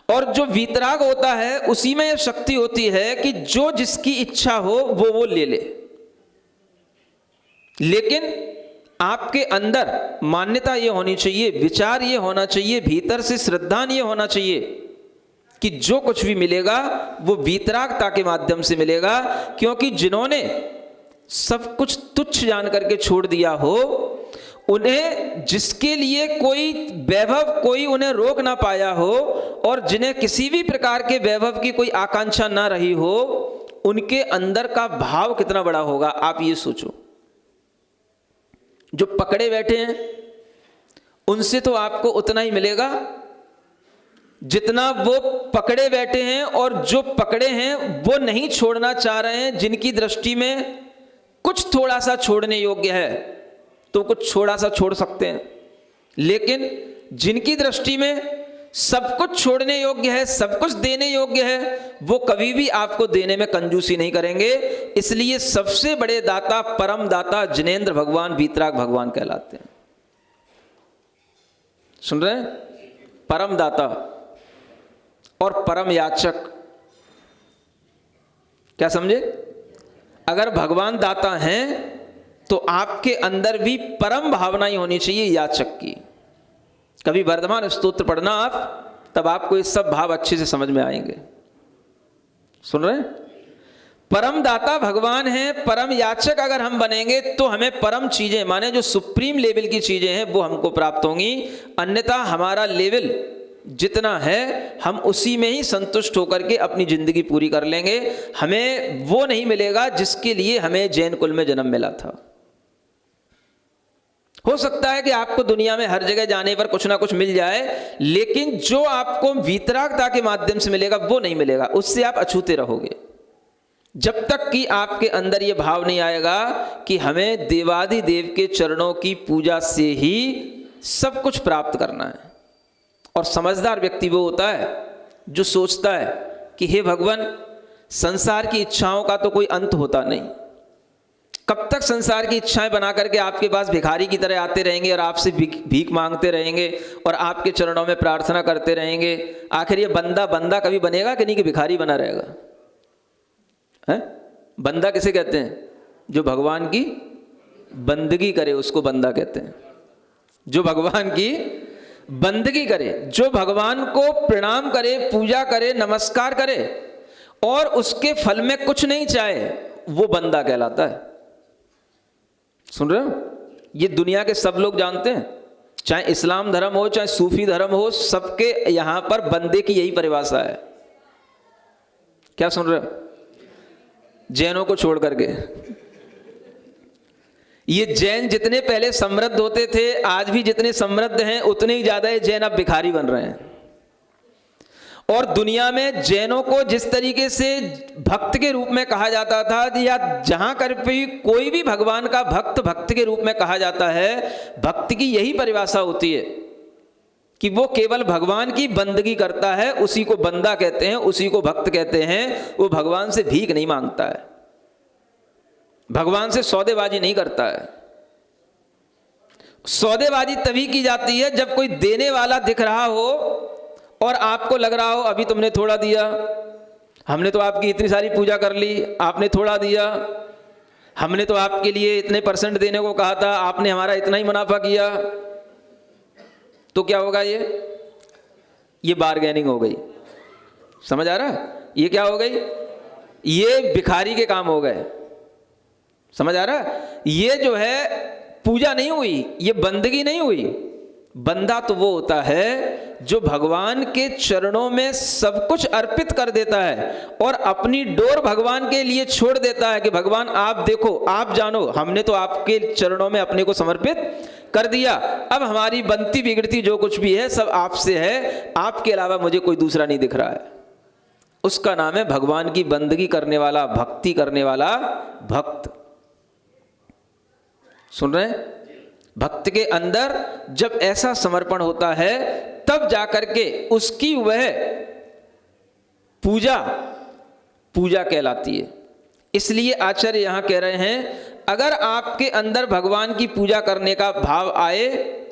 A: और जो वीतराग होता है उसी में यह शक्ति होती है कि जो जिसकी इच्छा हो वो ले ले। लेकिन आपके अंदर मान्यता ये होनी चाहिए, विचार ये होना चाहिए, भीतर से श्रद्धा ये होना चाहिए कि जो कुछ भी मिलेगा वो वीतरागता के माध्यम से मिलेगा। क्योंकि जिन्होंने सब कुछ तुच्छ जान करके छोड़ दिया हो, उन्हें जिसके लिए कोई वैभव कोई उन्हें रोक ना पाया हो, और जिन्हें किसी भी प्रकार के वैभव की कोई आकांक्षा ना रही हो, उनके अंदर का भाव कितना बड़ा होगा आप ये सोचो। जो पकड़े बैठे हैं उनसे तो आपको उतना ही मिलेगा जितना वो पकड़े बैठे हैं, और जो पकड़े हैं वो नहीं छोड़ना चाह रहे हैं, जिनकी दृष्टि में कुछ थोड़ा सा छोड़ने योग्य है तो कुछ थोड़ा सा छोड़ सकते हैं। लेकिन जिनकी दृष्टि में सब कुछ छोड़ने योग्य है, सब कुछ देने योग्य है, वो कभी भी आपको देने में कंजूसी नहीं करेंगे। इसलिए सबसे बड़े दाता, परम दाता जिनेंद्र भगवान, वीतराग भगवान कहलाते हैं। सुन रहे हैं? परम दाता और परम याचक। क्या समझे? अगर भगवान दाता हैं तो आपके अंदर भी परम भावना ही होनी चाहिए याचक की। कभी वर्धमान स्तोत्र पढ़ना आप, तब आपको ये सब भाव अच्छे से समझ में आएंगे। सुन रहे हैं? परम दाता भगवान है, परम याचक अगर हम बनेंगे तो हमें परम चीजें, माने जो सुप्रीम लेवल की चीजें हैं वो हमको प्राप्त होंगी। अन्यथा हमारा लेवल जितना है हम उसी में ही संतुष्ट होकर के अपनी जिंदगी पूरी कर लेंगे। हमें वो नहीं मिलेगा जिसके लिए हमें जैन कुल में जन्म मिला था। हो सकता है कि आपको दुनिया में हर जगह जाने पर कुछ ना कुछ मिल जाए, लेकिन जो आपको वीतरागता के माध्यम से मिलेगा वो नहीं मिलेगा, उससे आप अछूते रहोगे। जब तक कि आपके अंदर ये भाव नहीं आएगा कि हमें देवादिदेव के चरणों की पूजा से ही सब कुछ प्राप्त करना है। और समझदार व्यक्ति वो होता है जो सोचता है कि हे भगवान, संसार की इच्छाओं का तो कोई अंत होता नहीं, कब तक संसार की इच्छाएं बना करके आपके पास भिखारी की तरह आते रहेंगे और आपसे भीख मांगते रहेंगे और आपके चरणों में प्रार्थना करते रहेंगे। आखिर ये बंदा बंदा कभी बनेगा कि नहीं, कि भिखारी बना रहेगा? है? बंदा किसे कहते हैं? जो भगवान की बंदगी करे उसको बंदा कहते हैं। जो भगवान की बंदगी करे, जो भगवान को प्रणाम करे, पूजा करे, नमस्कार करे और उसके फल में कुछ नहीं चाहे, वो बंदा कहलाता है। सुन रहे हो? ये दुनिया के सब लोग जानते हैं, चाहे इस्लाम धर्म हो चाहे सूफी धर्म हो, सबके यहां पर बंदे की यही परिभाषा है। क्या सुन रहे हो? जैनों को छोड़ करके ये जैन जितने पहले समृद्ध होते थे, आज भी जितने समृद्ध हैं उतने ही ज्यादा ये जैन अब भिखारी बन रहे हैं। और दुनिया में जैनों को जिस तरीके से भक्त के रूप में कहा जाता था, या जहां कर भी कोई भी भगवान का भक्त भक्त के रूप में कहा जाता है, भक्त की यही परिभाषा होती है कि वो केवल भगवान की बंदगी करता है, उसी को बंदा कहते हैं, उसी को भक्त कहते हैं। वो भगवान से भीख नहीं मांगता है। भगवान से सौदेबाजी नहीं करता है। सौदेबाजी तभी की जाती है जब कोई देने वाला दिख रहा हो और आपको लग रहा हो अभी तुमने थोड़ा दिया, हमने तो आपकी इतनी सारी पूजा कर ली, आपने थोड़ा दिया, हमने तो आपके लिए इतने % देने को कहा था, आपने हमारा इतना ही मुनाफा किया। तो क्या होगा? ये बार्गेनिंग हो गई। समझ आ रहा? ये क्या हो गई? ये भिखारी के काम हो गए। समझ आ रहा? ये जो है पूजा नहीं हुई, ये बंदगी नहीं हुई। बंदा तो वो होता है जो भगवान के चरणों में सब कुछ अर्पित कर देता है और अपनी डोर भगवान के लिए छोड़ देता है कि भगवान आप देखो, आप जानो, हमने तो आपके चरणों में अपने को समर्पित कर दिया, अब हमारी बनती बिगड़ती जो कुछ भी है सब आपसे है, आपके अलावा मुझे कोई दूसरा नहीं दिख रहा है। उसका नाम है भगवान की बंदगी करने वाला, भक्ति करने वाला भक्त। सुन रहे हैं? भक्त के अंदर जब ऐसा समर्पण होता है तब जाकर के उसकी वह पूजा कहलाती है। इसलिए आचार्य यहां कह रहे हैं अगर आपके अंदर भगवान की पूजा करने का भाव आए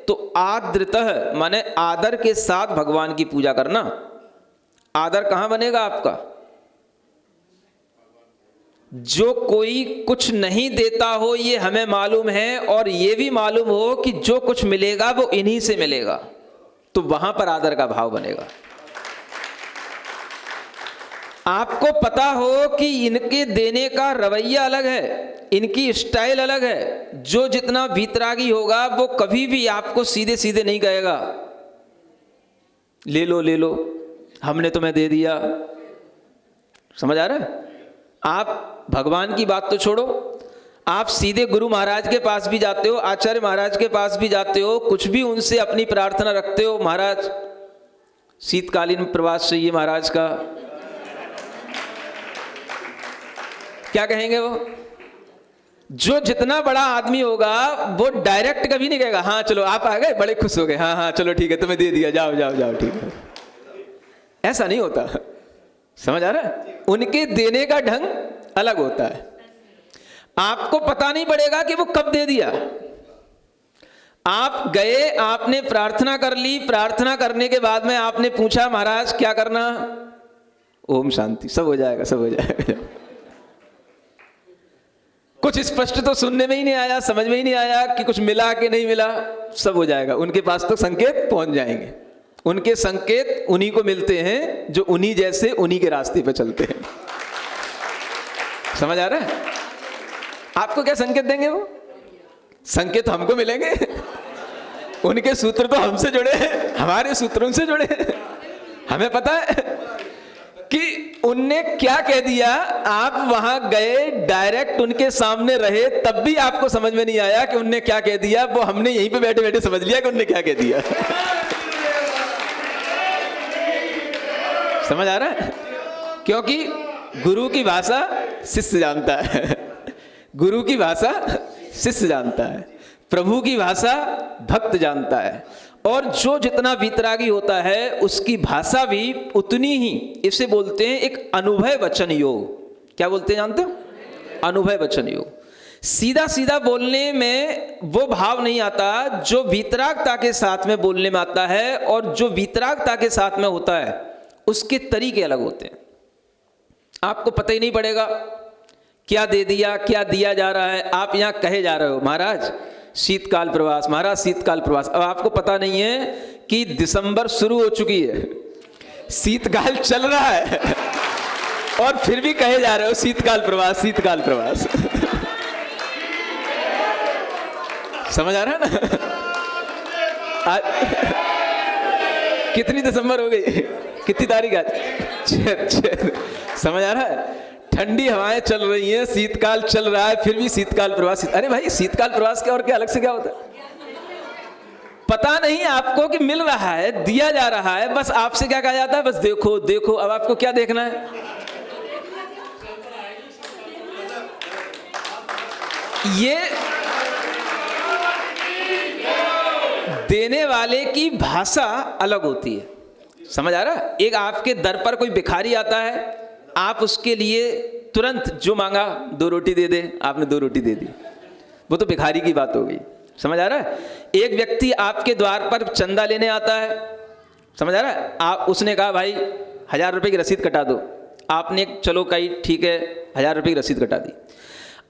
A: तो आदृतः माने आदर के साथ भगवान की पूजा करना। आदर कहां बनेगा आपका? जो कोई कुछ नहीं देता हो ये हमें मालूम है और ये भी मालूम हो कि जो कुछ मिलेगा वो इन्हीं से मिलेगा, तो वहां पर आदर का भाव बनेगा। आपको पता हो कि इनके देने का रवैया अलग है, इनकी स्टाइल अलग है, जो जितना वीतरागी होगा वो कभी भी आपको सीधे सीधे नहीं कहेगा ले लो ले लो, हमने तुम्हें दे दिया। समझ आ रहा है? आप भगवान की बात तो छोड़ो, आप सीधे गुरु महाराज के पास भी जाते हो, आचार्य महाराज के पास भी जाते हो, कुछ भी उनसे अपनी प्रार्थना रखते हो, महाराज शीतकालीन प्रवास चाहिए महाराज का, क्या कहेंगे वो? जो जितना बड़ा आदमी होगा वो डायरेक्ट कभी नहीं कहेगा हाँ चलो आप आ गए, बड़े खुश हो गए, हाँ हाँ चलो ठीक है तुम्हें दे दिया, जाओ जाओ जाओ ठीक है। ऐसा नहीं होता। समझ आ रहा है? उनके देने का ढंग अलग होता है। आपको पता नहीं पड़ेगा कि वो कब दे दिया। आप गए, आपने प्रार्थना कर ली, प्रार्थना करने के बाद में आपने पूछा महाराज क्या करना? ओम शांति, सब हो जाएगा सब हो जाएगा। कुछ स्पष्ट तो सुनने में ही नहीं आया, समझ में ही नहीं आया कि कुछ मिला कि नहीं मिला, सब हो जाएगा। उनके पास तो संकेत पहुंच जाएंगे। उनके संकेत उन्हीं को मिलते हैं जो उन्हीं जैसे उन्हीं के रास्ते पे चलते हैं। समझ आ रहा है? आपको क्या संकेत देंगे वो? संकेत हमको मिलेंगे, उनके सूत्र तो हमसे जुड़े हैं, हमारे सूत्रों से जुड़े हैं। हमें पता है कि उनने क्या कह दिया। आप वहां गए, डायरेक्ट उनके सामने रहे, तब भी आपको समझ में नहीं आया कि उनने क्या कह दिया। वो हमने यहीं पे बैठे बैठे समझ लिया कि उनने क्या कह दिया। समझ आ रहा है? क्योंकि गुरु की भाषा शिष्य जानता है, गुरु की भाषा शिष्य जानता है, प्रभु की भाषा भक्त जानता है, और जो जितना वीतरागी होता है उसकी भाषा भी उतनी ही, इसे बोलते हैं एक अनुभव वचन योग। क्या बोलते हैं जानते हो? अनुभव वचन योग। सीधा सीधा बोलने में वो भाव नहीं आता जो वीतरागता के साथ में बोलने में आता है, और जो वीतरागता के साथ में होता है उसके तरीके अलग होते हैं। आपको पता ही नहीं पड़ेगा क्या दे दिया, क्या दिया जा रहा है। आप यहाँ कहे जा रहे हो महाराज शीतकाल प्रवास, महाराज शीतकाल प्रवास। अब आपको पता नहीं है कि दिसंबर शुरू हो चुकी है, शीतकाल चल रहा है, और फिर भी कहे जा रहे हो शीतकाल प्रवास, शीतकाल प्रवास। समझ आ रहा है ना? कितनी दिसंबर हो गई? कितनी तारीख आज? 6। समझ आ रहा है? ठंडी हवाएं चल रही हैं, शीतकाल चल रहा है, फिर भी शीतकाल प्रवास। अरे भाई शीतकाल प्रवास क्या और क्या अलग से क्या होता है? पता नहीं आपको कि मिल रहा है, दिया जा रहा है, बस आपसे क्या कहा जाता है? बस देखो देखो। अब आपको क्या देखना है? ये देने वाले की भाषा अलग होती है। समझ आ रहा है? एक आपके दर पर कोई भिखारी आता है, आप उसके लिए तुरंत जो मांगा 2 रोटी दे दे, आपने 2 रोटी दे दी, वो तो भिखारी की बात हो गई। समझ आ रहा है? एक व्यक्ति आपके द्वार पर चंदा लेने आता है, समझ आ रहा है? उसने कहा भाई 1000 रुपये की रसीद कटा दो, आपने चलो कही ठीक है 1000 रुपये की रसीद कटा दी।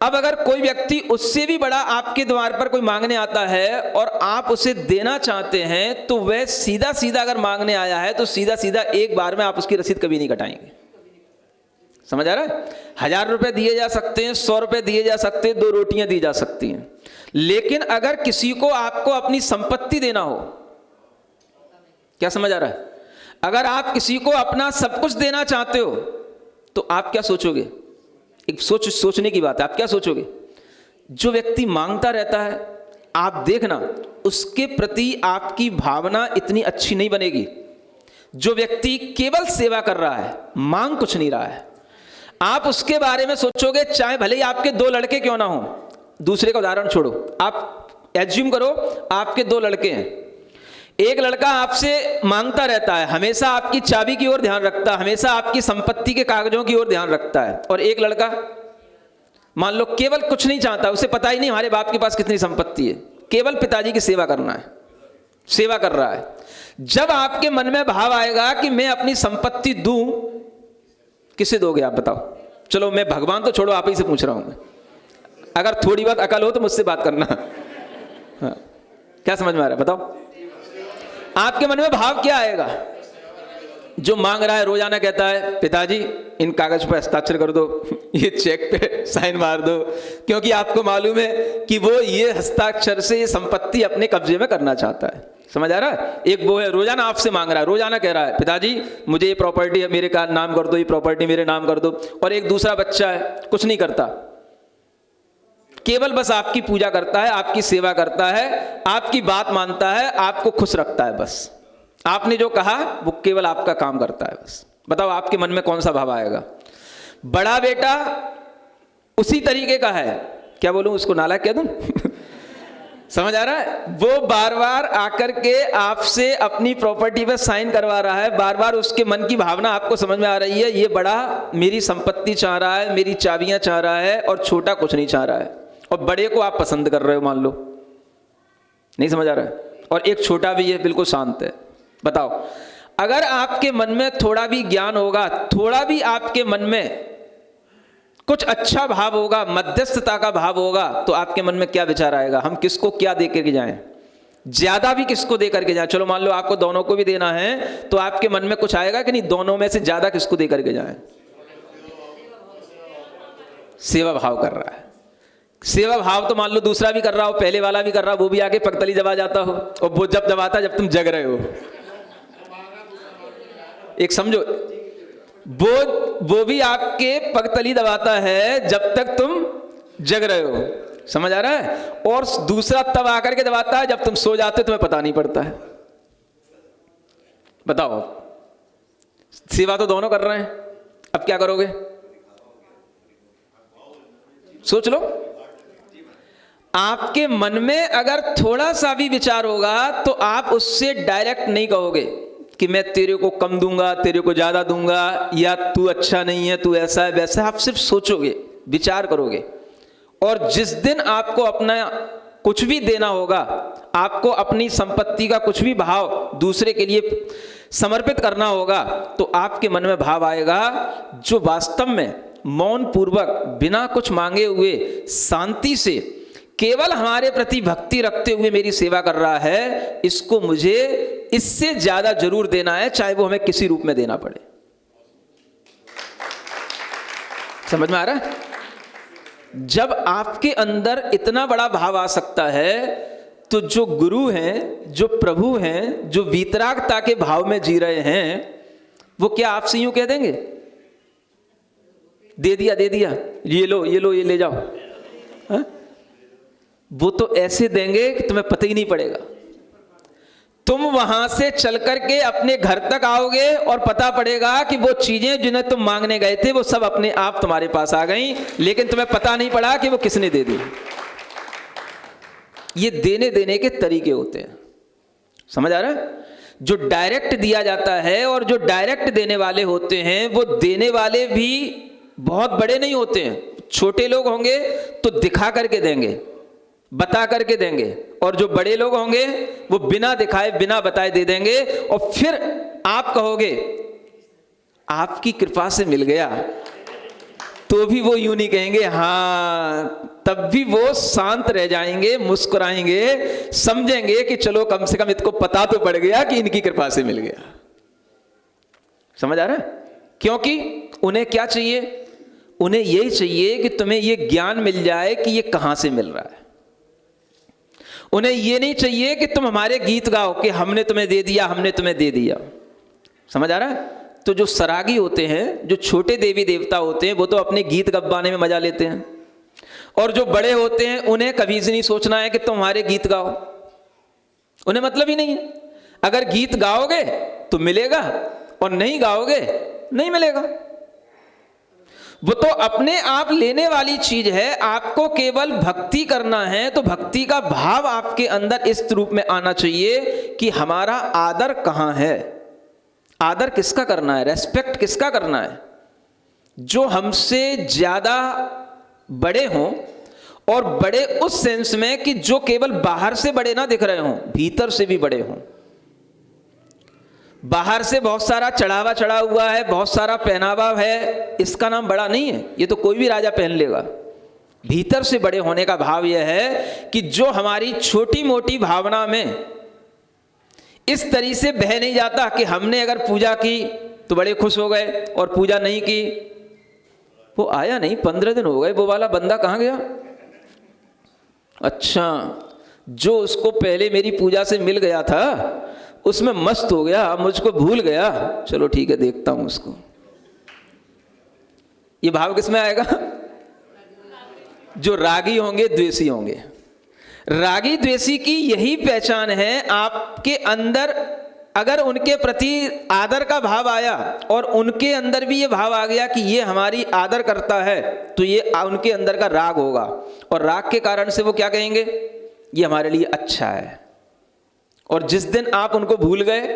A: अब अगर कोई व्यक्ति उससे भी बड़ा आपके द्वार पर कोई मांगने आता है और आप उसे देना चाहते हैं, तो वह सीधा सीधा अगर मांगने आया है तो सीधा सीधा एक बार में आप उसकी रसीद कभी नहीं कटाएंगे। समझ आ रहा है? 1000 रुपये दिए जा सकते हैं, 100 रुपये दिए जा सकते हैं, 2 रोटियां दी जा सकती हैं, लेकिन अगर किसी को आपको अपनी संपत्ति देना हो, क्या समझ आ रहा है? अगर आप किसी को अपना सब कुछ देना चाहते हो तो आप क्या सोचोगे? एक सोचने की बात है, आप क्या सोचोगे? जो व्यक्ति मांगता रहता है, आप देखना उसके प्रति आपकी भावना इतनी अच्छी नहीं बनेगी। जो व्यक्ति केवल सेवा कर रहा है, मांग कुछ नहीं रहा है, आप उसके बारे में सोचोगे, चाहे भले ही आपके 2 लड़के क्यों ना हो। दूसरे का उदाहरण छोड़ो, आप एज्यूम करो आपके 2 लड़के हैं। एक लड़का आपसे मांगता रहता है, हमेशा आपकी चाबी की ओर ध्यान रखता है, हमेशा आपकी संपत्ति के कागजों की ओर ध्यान रखता है, और एक लड़का मान लो केवल कुछ नहीं चाहता, उसे पता ही नहीं हमारे बाप के पास कितनी संपत्ति है, केवल पिताजी की सेवा करना है, सेवा कर रहा है। जब आपके मन में भाव आएगा कि मैं अपनी संपत्ति दूं, किसे दोगे आप बताओ? चलो मैं भगवान तो छोड़ो, आप ही से पूछ रहा हूं, अगर थोड़ी बहुत अकल हो तो मुझसे बात करना। हाँ, क्या समझ में आ रहा है बताओ? आपके मन में भाव क्या आएगा? जो मांग रहा है रोजाना कहता है पिताजी इन कागज पर हस्ताक्षर कर दो, ये चेक पे साइन मार दो, क्योंकि आपको मालूम है कि वो ये हस्ताक्षर से ये संपत्ति अपने कब्जे में करना चाहता है। समझ आ रहा है? एक वो है रोजाना आपसे मांग रहा है, रोजाना कह रहा है पिताजी मुझे ये प्रॉपर्टी मेरे का नाम कर दो, ये प्रॉपर्टी मेरे नाम कर दो। और एक दूसरा बच्चा है, कुछ नहीं करता, केवल बस आपकी पूजा करता है, आपकी सेवा करता है, आपकी बात मानता है, आपको खुश रखता है, बस आपने जो कहा वो केवल आपका काम करता है बस। बताओ आपके मन में कौन सा भाव आएगा? बड़ा बेटा उसी तरीके का है, क्या बोलूं उसको, नालायक कह दूं? समझ आ रहा है? वो बार बार आकर के आपसे अपनी प्रॉपर्टी पर साइन करवा रहा है, बार बार उसके मन की भावना आपको समझ में आ रही है, ये बड़ा मेरी संपत्ति चाह रहा है, मेरी चाबियां चाह रहा है, और छोटा कुछ नहीं चाह रहा है। और बड़े को आप पसंद कर रहे हो मान लो, नहीं समझ आ रहा है, और एक छोटा भी है बिल्कुल शांत है। बताओ अगर आपके मन में थोड़ा भी ज्ञान होगा, थोड़ा भी आपके मन में कुछ अच्छा भाव होगा, मध्यस्थता का भाव होगा, तो आपके मन में क्या विचार आएगा? हम किसको क्या दे करके जाएं? ज्यादा भी किसको दे करके जाएं? चलो मान लो आपको दोनों को भी देना है, तो आपके मन में कुछ आएगा कि नहीं? दोनों में से ज्यादा किसको दे करके जाएं? सेवा भाव कर रहा है। सेवा भाव तो मान लो दूसरा भी कर रहा हो, पहले वाला भी कर रहा हो, वो भी आगे पगतली दबा जाता हो, और वो जब दबाता जब तुम जग रहे हो। एक समझो, वो भी आपके पगतली दबाता है जब तक तुम जग रहे हो। समझ आ रहा है? और दूसरा तब आकर के दबाता है जब तुम सो जाते हो, तुम्हें पता नहीं पड़ता है। बताओ, सेवा तो दोनों कर रहे हैं, अब क्या करोगे? सोच लो। आपके मन में अगर थोड़ा सा भी विचार होगा तो आप उससे डायरेक्ट नहीं कहोगे कि मैं तेरे को कम दूंगा, तेरे को ज्यादा दूंगा, या तू अच्छा नहीं है, तू ऐसा है वैसा है। आप सिर्फ सोचोगे, विचार करोगे, और जिस दिन आपको अपना कुछ भी देना होगा, आपको अपनी संपत्ति का कुछ भी भाव दूसरे के लिए समर्पित करना होगा, तो आपके मन में भाव आएगा जो वास्तव में मौन पूर्वक बिना कुछ मांगे हुए शांति से केवल हमारे प्रति भक्ति रखते हुए मेरी सेवा कर रहा है, इसको मुझे इससे ज्यादा जरूर देना है, चाहे वो हमें किसी रूप में देना पड़े। समझ में आ रहा है? जब आपके अंदर इतना बड़ा भाव आ सकता है, तो जो गुरु हैं, जो प्रभु हैं, जो वीतरागता के भाव में जी रहे हैं, वो क्या आपसे यूं कह देंगे दे दिया दे दिया, ये लो ये लो, ये ले जाओ? हा? वो तो ऐसे देंगे कि तुम्हें पता ही नहीं पड़ेगा। तुम वहां से चल करके अपने घर तक आओगे और पता पड़ेगा कि वो चीजें जिन्हें तुम मांगने गए थे वो सब अपने आप तुम्हारे पास आ गई, लेकिन तुम्हें पता नहीं पड़ा कि वो किसने दे दी। ये देने देने के तरीके होते हैं। समझ आ रहा है? जो डायरेक्ट दिया जाता है और जो डायरेक्ट देने वाले होते हैं, वो देने वाले भी बहुत बड़े नहीं होते हैं, छोटे लोग होंगे तो दिखा करके देंगे, बता करके देंगे, और जो बड़े लोग होंगे वो बिना दिखाए बिना बताए दे देंगे, और फिर आप कहोगे आपकी कृपा से मिल गया, तो भी वो यूं नहीं कहेंगे हाँ, तब भी वो शांत रह जाएंगे, मुस्कुराएंगे, समझेंगे कि चलो कम से कम इसको पता तो पड़ गया कि इनकी कृपा से मिल गया। समझ आ रहा है? क्योंकि उन्हें क्या चाहिए? उन्हें यही चाहिए कि तुम्हें ये ज्ञान मिल जाए कि ये कहां से मिल रहा है। उन्हें ये नहीं चाहिए कि तुम हमारे गीत गाओ कि हमने तुम्हें दे दिया, हमने तुम्हें दे दिया। समझ आ रहा है? तो जो सरागी होते हैं, जो छोटे देवी देवता होते हैं, वो तो अपने गीत गवाने में मजा लेते हैं, और जो बड़े होते हैं उन्हें कभी से नहीं सोचना है कि तुम हमारे गीत गाओ, उन्हें मतलब ही नहीं है। अगर गीत गाओगे तो मिलेगा, और नहीं गाओगे नहीं मिलेगा। वो तो अपने आप लेने वाली चीज है, आपको केवल भक्ति करना है, तो भक्ति का भाव आपके अंदर इस रूप में आना चाहिए कि हमारा आदर कहां है, आदर किसका करना है, रेस्पेक्ट किसका करना है। जो हमसे ज्यादा बड़े हों, और बड़े उस सेंस में कि जो केवल बाहर से बड़े ना दिख रहे हों, भीतर से भी बड़े हों। बाहर से बहुत सारा चढ़ावा चढ़ा हुआ है, बहुत सारा पहनावा है, इसका नाम बड़ा नहीं है, ये तो कोई भी राजा पहन लेगा। भीतर से बड़े होने का भाव यह है कि जो हमारी छोटी मोटी भावना में इस तरीके से बह नहीं जाता कि हमने अगर पूजा की तो बड़े खुश हो गए, और पूजा नहीं की वो आया नहीं, 15 दिन हो गए, वो वाला बंदा कहाँ गया? अच्छा, जो उसको पहले मेरी पूजा से मिल गया था उसमें मस्त हो गया, अब मुझको भूल गया, चलो ठीक है देखता हूं उसको। ये भाव किस में आएगा? जो रागी होंगे, द्वेषी होंगे। रागी द्वेषी की यही पहचान है। आपके अंदर अगर उनके प्रति आदर का भाव आया, और उनके अंदर भी ये भाव आ गया कि ये हमारी आदर करता है, तो ये उनके अंदर का राग होगा, और राग के कारण से वो क्या कहेंगे? ये हमारे लिए अच्छा है। और जिस दिन आप उनको भूल गए,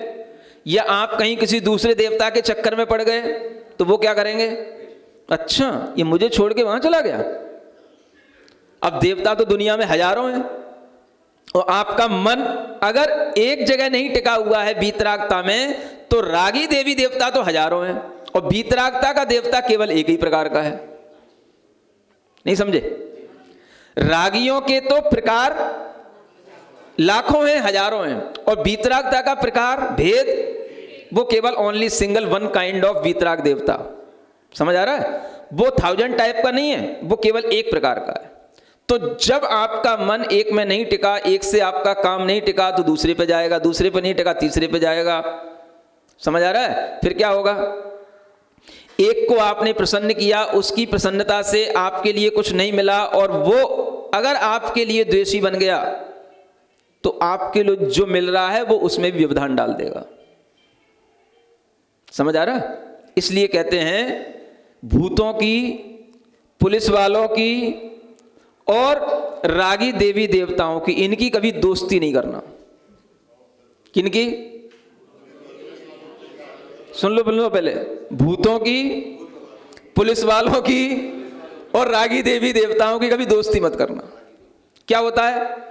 A: या आप कहीं किसी दूसरे देवता के चक्कर में पड़ गए, तो वो क्या करेंगे? अच्छा, ये मुझे छोड़ के वहां चला गया। अब देवता तो दुनिया में हजारों हैं, और आपका मन अगर एक जगह नहीं टिका हुआ है वीतरागता में, तो रागी देवी देवता तो हजारों हैं, और वीतरागता का देवता केवल एक ही प्रकार का है। नहीं समझे? रागियों के तो प्रकार लाखों हैं, हजारों हैं, और वीतरागता का प्रकार भेद, वो केवल only single one kind of वीतराग देवता। समझ आ रहा है? वो 1000 टाइप का नहीं है, वो केवल एक प्रकार का है। तो जब आपका मन एक में नहीं टिका, एक से आपका काम नहीं टिका, तो दूसरे पे जाएगा, दूसरे पे नहीं टिका तीसरे पे जाएगा। समझ आ रहा है? फिर क्या होगा? एक को आपने प्रसन्न किया, उसकी प्रसन्नता से आपके लिए कुछ नहीं मिला, और वो अगर आपके लिए द्वेषी बन गया, तो आपके लिए जो मिल रहा है वो उसमें भी व्यवधान डाल देगा। समझ आ रहा है? इसलिए कहते हैं भूतों की, पुलिस वालों की और रागी देवी देवताओं की, इनकी कभी दोस्ती नहीं करना। किनकी? सुन लो पहले, भूतों की, पुलिस वालों की और रागी देवी देवताओं की कभी दोस्ती मत करना। क्या होता है?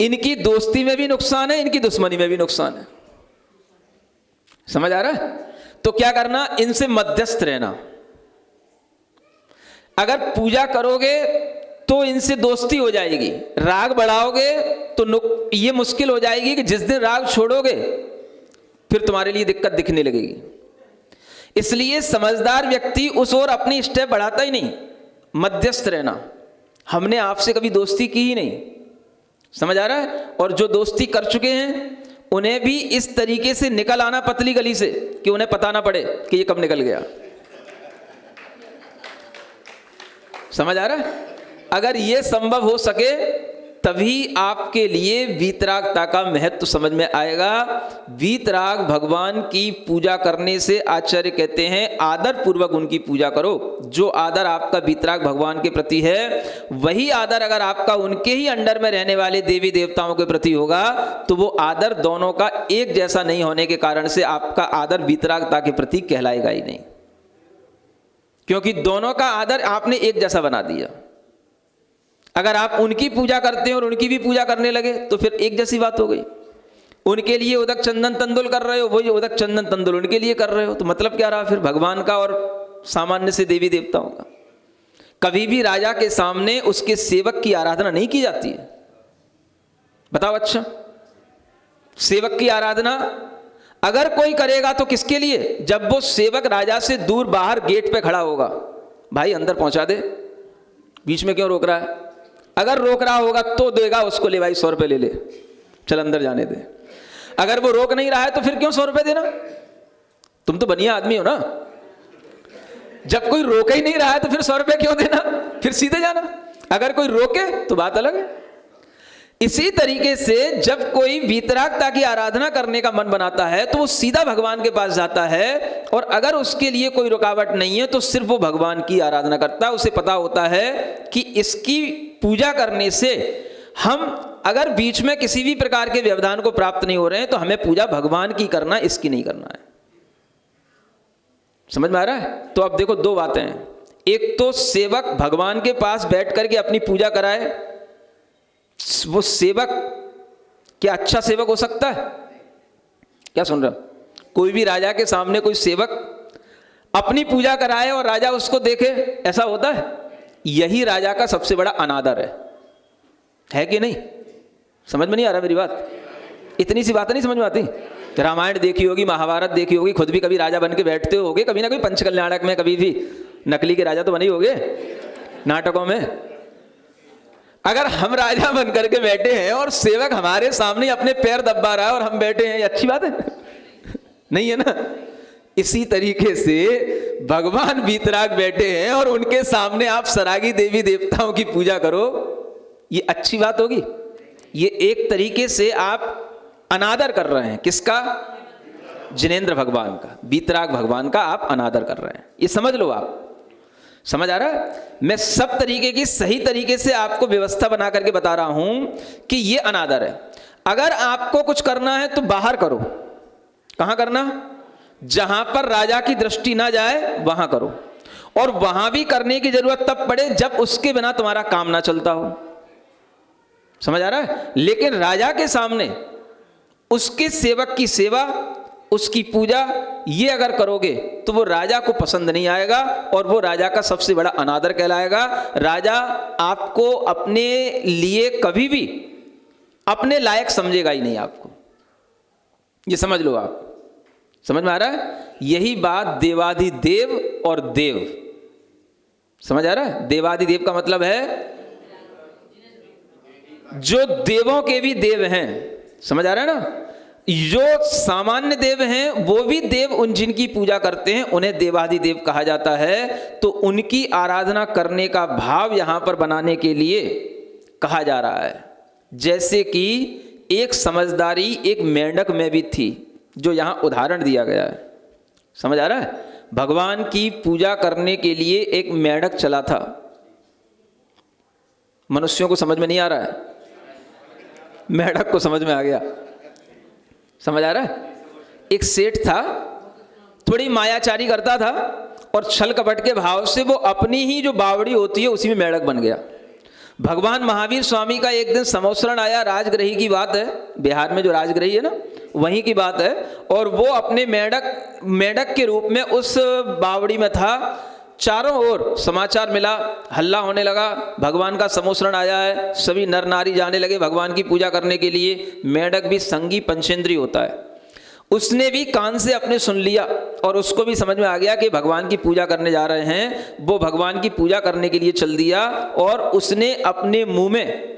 A: इनकी दोस्ती में भी नुकसान है, इनकी दुश्मनी में भी नुकसान है। समझ आ रहा है? तो क्या करना? इनसे मध्यस्थ रहना। अगर पूजा करोगे तो इनसे दोस्ती हो जाएगी, राग बढ़ाओगे तो ये मुश्किल हो जाएगी कि जिस दिन राग छोड़ोगे फिर तुम्हारे लिए दिक्कत दिखने लगेगी। इसलिए समझदार व्यक्ति उस ओर अपनी स्टेप बढ़ाता ही नहीं, मध्यस्थ रहना। हमने आपसे कभी दोस्ती की ही नहीं। समझ आ रहा है? और जो दोस्ती कर चुके हैं उन्हें भी इस तरीके से निकल आना पतली गली से कि उन्हें पता ना पड़े कि ये कब निकल गया। समझ आ रहा है? अगर ये संभव हो सके तभी आपके लिए वीतरागता का महत्व समझ में आएगा। वीतराग भगवान की पूजा करने से आचार्य कहते हैं आदर पूर्वक उनकी पूजा करो। जो आदर आपका वीतराग भगवान के प्रति है, वही आदर अगर आपका उनके ही अंडर में रहने वाले देवी देवताओं के प्रति होगा, तो वो आदर दोनों का एक जैसा नहीं होने के कारण से आपका आदर वीतरागता के प्रति कहलाएगा ही नहीं। क्योंकि दोनों का आदर आपने एक जैसा बना दिया। अगर आप उनकी पूजा करते हैं और उनकी भी पूजा करने लगे तो फिर एक जैसी बात हो गई। उनके लिए उदक चंदन तंदुल कर रहे हो, वही उदक चंदन तंदुल उनके लिए कर रहे हो, तो मतलब क्या रहा फिर भगवान का और सामान्य से देवी देवताओं का। कभी भी राजा के सामने उसके सेवक की आराधना नहीं की जाती है। बताओ, अच्छा सेवक की आराधना अगर कोई करेगा तो किसके लिए? जब वो सेवक राजा से दूर बाहर गेट पे खड़ा होगा, भाई अंदर पहुंचा दे, बीच में क्यों रोक रहा है? अगर रोक रहा होगा तो देगा उसको, ले भाई 100 रुपये ले ले, चल अंदर जाने दे। अगर वो रोक नहीं रहा है तो फिर क्यों 100 रुपये देना? तुम तो बढ़िया आदमी हो ना। जब कोई रोक ही नहीं रहा है तो फिर 100 रुपये क्यों देना? फिर सीधे जाना। अगर कोई रोके तो बात अलग है। इसी तरीके से जब कोई वीतरागता की आराधना करने का मन बनाता है तो वो सीधा भगवान के पास जाता है, और अगर उसके लिए कोई रुकावट नहीं है तो सिर्फ वो भगवान की आराधना करता है। उसे पता होता है कि इसकी पूजा करने से हम अगर बीच में किसी भी प्रकार के व्यवधान को प्राप्त नहीं हो रहे हैं तो हमें पूजा भगवान की करना, इसकी नहीं करना है। समझ में आ रहा है? तो अब देखो, दो बातें हैं। एक तो सेवक भगवान के पास बैठ करके अपनी पूजा कराए, वो सेवक क्या अच्छा सेवक हो सकता है? क्या सुन रहे हो? कोई भी राजा के सामने कोई सेवक अपनी पूजा कराए और राजा उसको देखे, ऐसा होता है? यही राजा का सबसे बड़ा अनादर है कि नहीं? समझ में नहीं आ रहा मेरी बात? इतनी सी बात नहीं समझ में आती? रामायण देखी होगी, महाभारत देखी होगी, खुद भी कभी राजा बन के बैठते होगे कभी ना कभी, पंचकल्याणक में कभी भी नकली के राजा तो बने होगे नाटकों में। अगर हम राजा बन करके बैठे हैं और सेवक हमारे सामने अपने पैर दबा रहा है और हम बैठे हैं, ये अच्छी बात है? नहीं है ना? इसी तरीके से भगवान वीतराग बैठे हैं और उनके सामने आप सरागी देवी देवताओं की पूजा करो, ये अच्छी बात होगी? ये एक तरीके से आप अनादर कर रहे हैं। किसका? जिनेंद्र भगवान का, वीतराग भगवान का आप अनादर कर रहे हैं। ये समझ लो। आप समझ आ रहा है? मैं सब तरीके की सही तरीके से आपको व्यवस्था बना करके बता रहा हूं कि ये अनादर है। अगर आपको कुछ करना है तो बाहर करो। कहां करना? जहां पर राजा की दृष्टि ना जाए वहां करो, और वहां भी करने की जरूरत तब पड़े जब उसके बिना तुम्हारा काम ना चलता हो। समझ आ रहा है? लेकिन राजा के सामने उसके सेवक की सेवा, उसकी पूजा, ये अगर करोगे तो वो राजा को पसंद नहीं आएगा और वो राजा का सबसे बड़ा अनादर कहलाएगा। राजा आपको अपने लिए कभी भी अपने लायक समझेगा ही नहीं आपको। ये समझ लो। आप समझ में आ रहा है? यही बात देवाधिदेव और देव, समझ आ रहा है? देवाधिदेव का मतलब है जो देवों के भी देव हैं। समझ आ रहा है ना? जो सामान्य देव हैं वो भी देव, उन जिनकी पूजा करते हैं उन्हें देवाधिदेव कहा जाता है। तो उनकी आराधना करने का भाव यहां पर बनाने के लिए कहा जा रहा है। जैसे कि एक समझदारी एक मेंढक में भी थी, जो यहां उदाहरण दिया गया है। समझ आ रहा है? भगवान की पूजा करने के लिए एक मेंढक चला था। मनुष्यों को समझ में नहीं आ रहा है, मेंढक को समझ में आ गया। समझ आ रहा है? एक सेठ था, थोड़ी मायाचारी करता था और छल कपट के भाव से वो अपनी ही जो बावड़ी होती है उसी में मेंढक बन गया। भगवान महावीर स्वामी का एक दिन समोसरण आया, राजगृही की बात है, बिहार में जो राजगृही है ना वहीं की बात है, और वो अपने मेंढक के रूप में उस बावड़ी में था। चारों ओर समाचार मिला, हल्ला होने लगा, भगवान का समोसरण आया है, सभी नर नारी जाने लगे भगवान की पूजा करने के लिए। मेंढक भी संगी पंचेंद्रिय होता है, उसने भी कान से अपने सुन लिया और उसको भी समझ में आ गया कि भगवान की पूजा करने जा रहे हैं। वो भगवान की पूजा करने के लिए चल दिया और उसने अपने मुंह में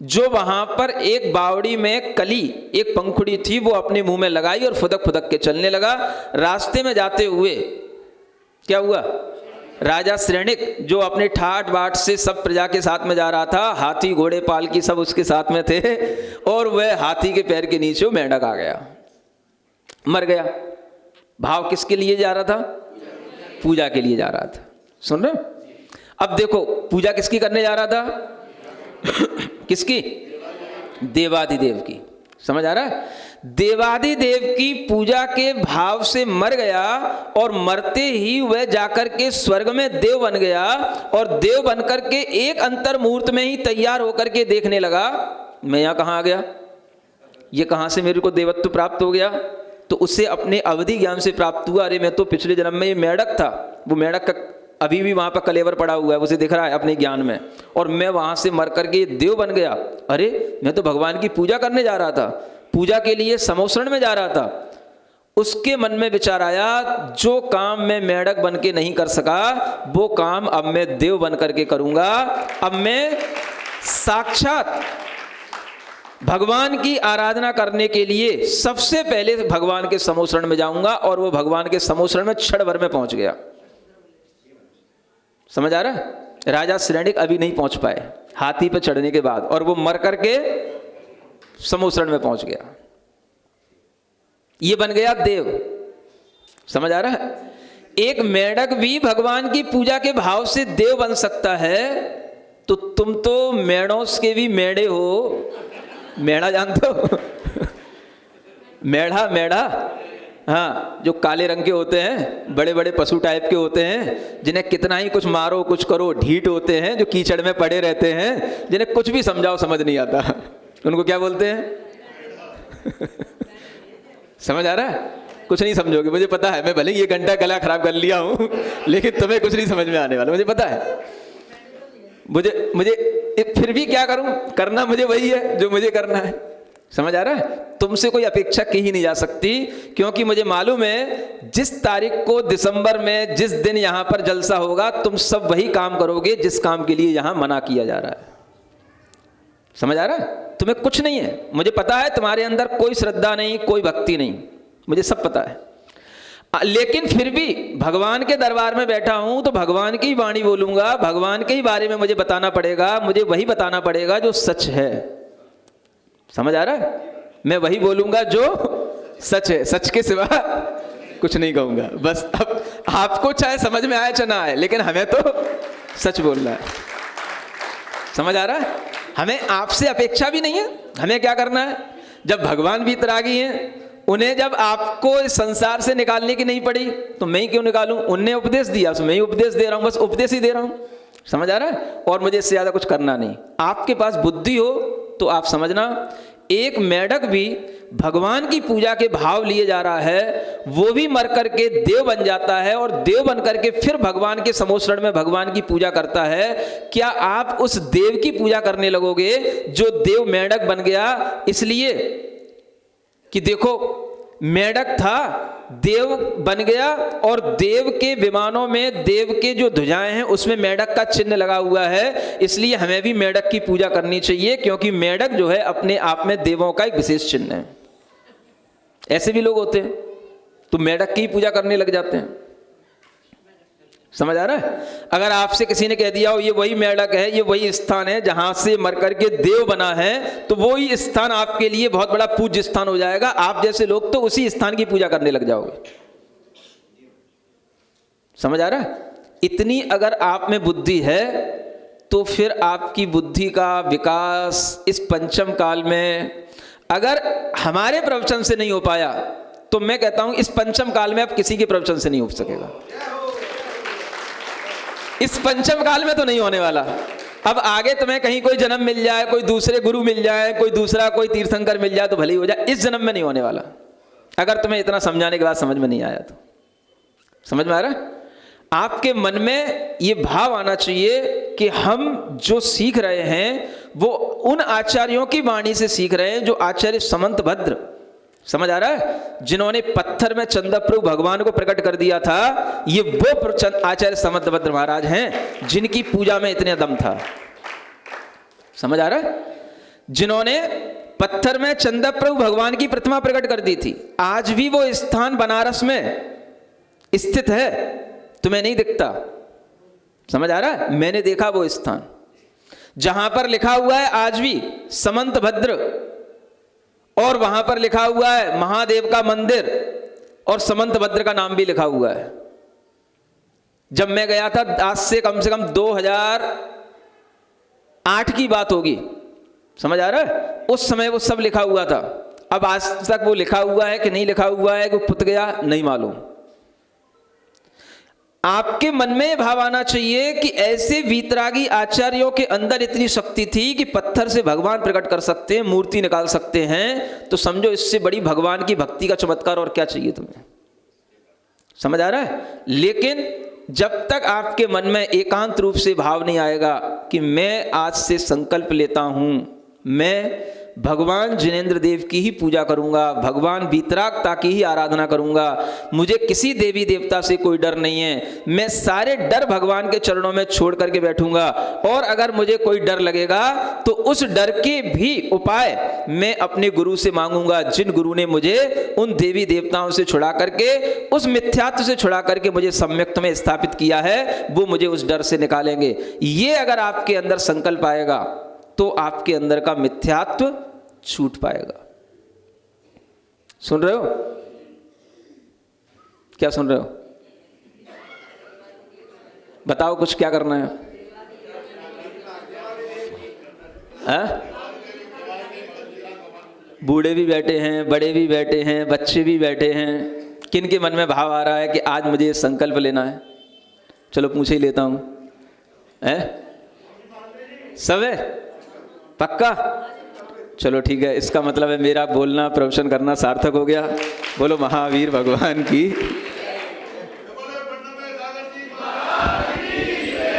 A: जो वहां पर एक बावड़ी में कली, एक पंखुड़ी थी, वो अपने मुंह में लगाई और फुदक फुदक के चलने लगा। रास्ते में जाते हुए क्या हुआ? राजा श्रेणिक जो अपने ठाट बाट से सब प्रजा के साथ में जा रहा था, हाथी घोड़े पालकी सब उसके साथ में थे, और वह हाथी के पैर के नीचे वो मेंढक आ गया, मर गया। भाव किसके लिए जा रहा था? पूजा के लिए जा रहा था। सुन रहे? अब देखो, पूजा किसकी करने जा रहा था? किसकी? देवाधिदेव की। समझ आ रहा है? देवादिदेव की पूजा के भाव से मर गया और मरते ही वह जाकर के स्वर्ग में देव बन गया और देव बनकर के एक अंतर मुहूर्त में ही तैयार होकर के देखने लगा, मैं यहाँ कहाँ आ गया, ये कहाँ से मेरे को देवत्व प्राप्त हो गया। तो उससे अपने अवधि ज्ञान से प्राप्त हुआ, अरे मैं तो पिछले जन्म में ये मेढक था, वो मेढक का अभी भी वहाँ पर कलेवर पड़ा हुआ है, उसे दिख रहा है अपने ज्ञान में, और मैं वहाँ से मर करके देव बन गया। अरे मैं तो भगवान की पूजा करने जा रहा था, पूजा के लिए समोसरण में जा रहा था। उसके मन में विचार आया, जो काम मैं मेढक बन के नहीं कर सका वो काम अब मैं देव बन करके करूँगा। अब मैं साक्षात भगवान की आराधना करने के लिए सबसे पहले भगवान के समोसरण में जाऊंगा। और वो भगवान के समोसरण में क्षण भर में पहुंच गया। समझ आ रहा है? राजा श्रेणिक अभी नहीं पहुंच पाए हाथी पर चढ़ने के बाद, और वो मर करके समोसरण में पहुंच गया, ये बन गया देव। समझ आ रहा है? एक मेढक भी भगवान की पूजा के भाव से देव बन सकता है, तो तुम तो मेढ़ों के भी मेढ़े हो। मेढ़ा जानते हो? मेढ़ा, हाँ, जो काले रंग के होते हैं, बड़े बड़े पशु टाइप के होते हैं, जिन्हें कितना ही कुछ मारो कुछ करो ढीठ होते हैं, जो कीचड़ में पड़े रहते हैं, जिन्हें कुछ भी समझाओ समझ नहीं आता, उनको क्या बोलते हैं? समझ आ रहा है? कुछ नहीं समझोगे, मुझे पता है। मैं भले ये घंटा गला खराब कर लिया हूं, लेकिन तुम्हें कुछ नहीं समझ में आने वाला, मुझे पता है। मुझे फिर भी क्या करूं, करना मुझे वही है जो मुझे करना है। समझ आ रहा है? तुमसे कोई अपेक्षा की ही नहीं जा सकती, क्योंकि मुझे मालूम है जिस तारीख को दिसंबर में जिस दिन यहां पर जलसा होगा, तुम सब वही काम करोगे जिस काम के लिए यहां मना किया जा रहा है। समझ आ रहा है? तुम्हें कुछ नहीं है, मुझे पता है तुम्हारे अंदर कोई श्रद्धा नहीं, कोई भक्ति नहीं, मुझे सब पता है। लेकिन फिर भी भगवान के दरबार में बैठा हूं तो भगवान की वाणी बोलूंगा, भगवान के ही बारे में मुझे बताना पड़ेगा, मुझे वही बताना पड़ेगा जो सच है। समझ आ रहा है? मैं वही बोलूंगा जो सच है, सच के सिवा कुछ नहीं कहूंगा। बस अब आपको चाहे समझ में आए चाहे ना आए, लेकिन हमें तो सच बोलना है। समझ आ रहा है? हमें आपसे अपेक्षा भी नहीं है। हमें क्या करना है, जब भगवान वीतरागी हैं, उन्हें जब आपको इस संसार से निकालने की नहीं पड़ी तो मैं ही क्यों निकालूं? उनने उपदेश दिया तो मैं ही उपदेश दे रहा हूं, बस उपदेश ही दे रहा हूं। समझ आ रहा है? और मुझे इससे ज्यादा कुछ करना नहीं। आपके पास बुद्धि हो तो आप समझना, एक मेढक भी भगवान की पूजा के भाव लिए जा रहा है, वो भी मर करके देव बन जाता है और देव बन करके फिर भगवान के समोसरण में भगवान की पूजा करता है। क्या आप उस देव की पूजा करने लगोगे जो देव मेढक बन गया? इसलिए कि देखो, मेढक था, देव बन गया, और देव के विमानों में देव के जो ध्वजाएं हैं उसमें मेढक का चिन्ह लगा हुआ है। इसलिए हमें भी मेढक की पूजा करनी चाहिए, क्योंकि मेढक जो है अपने आप में देवों का एक विशेष चिन्ह है। ऐसे भी लोग होते हैं तो मेढक की पूजा करने लग जाते हैं। समझ आ रहा है? अगर आपसे किसी ने कह दिया हो ये वही मेढक है, ये वही स्थान है जहां से मर करके देव बना है, तो वो ही स्थान आपके लिए बहुत बड़ा पूज्य स्थान हो जाएगा। आप जैसे लोग तो उसी स्थान की पूजा करने लग जाओगे। समझ आ रहा है? इतनी अगर आप में बुद्धि है तो फिर आपकी बुद्धि का विकास इस पंचम काल में अगर हमारे प्रवचन से नहीं हो पाया तो मैं कहता हूं इस पंचम काल में अब किसी के प्रवचन से नहीं हो सकेगा। इस पंचम काल में तो नहीं होने वाला। अब आगे तुम्हें कहीं कोई जन्म मिल जाए, कोई दूसरे गुरु मिल जाए, कोई दूसरा कोई तीर्थंकर मिल जाए तो भले ही हो जाए, इस जन्म में नहीं होने वाला। अगर तुम्हें इतना समझाने के बाद समझ में नहीं आया तो। समझ में आ रहा है? आपके मन में ये भाव आना चाहिए कि हम जो सीख रहे हैं वो उन आचार्यों की वाणी से सीख रहे हैं जो आचार्य समंत भद्र, समझ आ रहा है, जिन्होंने पत्थर में चंद्रप्रभु भगवान को प्रकट कर दिया था, ये वो आचार्य समंत भद्र महाराज हैं जिनकी पूजा में इतने दम था। समझ आ रहा है? जिन्होंने पत्थर में चंद्रप्रभु भगवान की प्रतिमा प्रकट कर दी थी। आज भी वो स्थान बनारस में स्थित है, तुम्हें नहीं दिखता। समझ आ रहा है? मैंने देखा वो स्थान जहां पर लिखा हुआ है आज भी समंत भद्र, और वहां पर लिखा हुआ है महादेव का मंदिर, और समंत भद्र का नाम भी लिखा हुआ है। जब मैं गया था आज से कम 2008 की बात होगी। समझ आ रहा है? उस समय वो सब लिखा हुआ था। अब आज तक वो लिखा हुआ है कि नहीं लिखा हुआ है, कि पुत गया नहीं मालूम। आपके मन में भाव आना चाहिए कि ऐसे वीतरागी आचार्यों के अंदर इतनी शक्ति थी कि पत्थर से भगवान प्रकट कर सकते हैं, मूर्ति निकाल सकते हैं, तो समझो इससे बड़ी भगवान की भक्ति का चमत्कार और क्या चाहिए तुम्हें। समझ आ रहा है। लेकिन जब तक आपके मन में एकांत रूप से भाव नहीं आएगा कि मैं आज से संकल्प लेता हूं, मैं भगवान जिनेंद्र देव की ही पूजा करूंगा, भगवान वीतरागता की ही आराधना करूंगा, मुझे किसी देवी देवता से कोई डर नहीं है, मैं सारे डर भगवान के चरणों में छोड़ करके बैठूंगा, और अगर मुझे कोई डर लगेगा तो उस डर के भी उपाय मैं अपने गुरु से मांगूंगा, जिन गुरु ने मुझे उन देवी देवताओं से छुड़ा करके, उस मिथ्यात्व से छुड़ा करके मुझे सम्यक्त में स्थापित किया है, वो मुझे उस डर से निकालेंगे। ये अगर आपके अंदर संकल्प आएगा तो आपके अंदर का मिथ्यात्व छूट पाएगा। सुन रहे हो? क्या सुन रहे हो? बताओ कुछ क्या करना है? बूढ़े भी बैठे हैं, बड़े भी बैठे हैं, बच्चे भी बैठे हैं। किन के मन में भाव आ रहा है कि आज मुझे संकल्प लेना है? चलो पूछे ही लेता हूं। सब है? पक्का? चलो ठीक है, इसका मतलब है मेरा बोलना, प्रवचन करना सार्थक हो गया। बोलो महावीर भगवान की।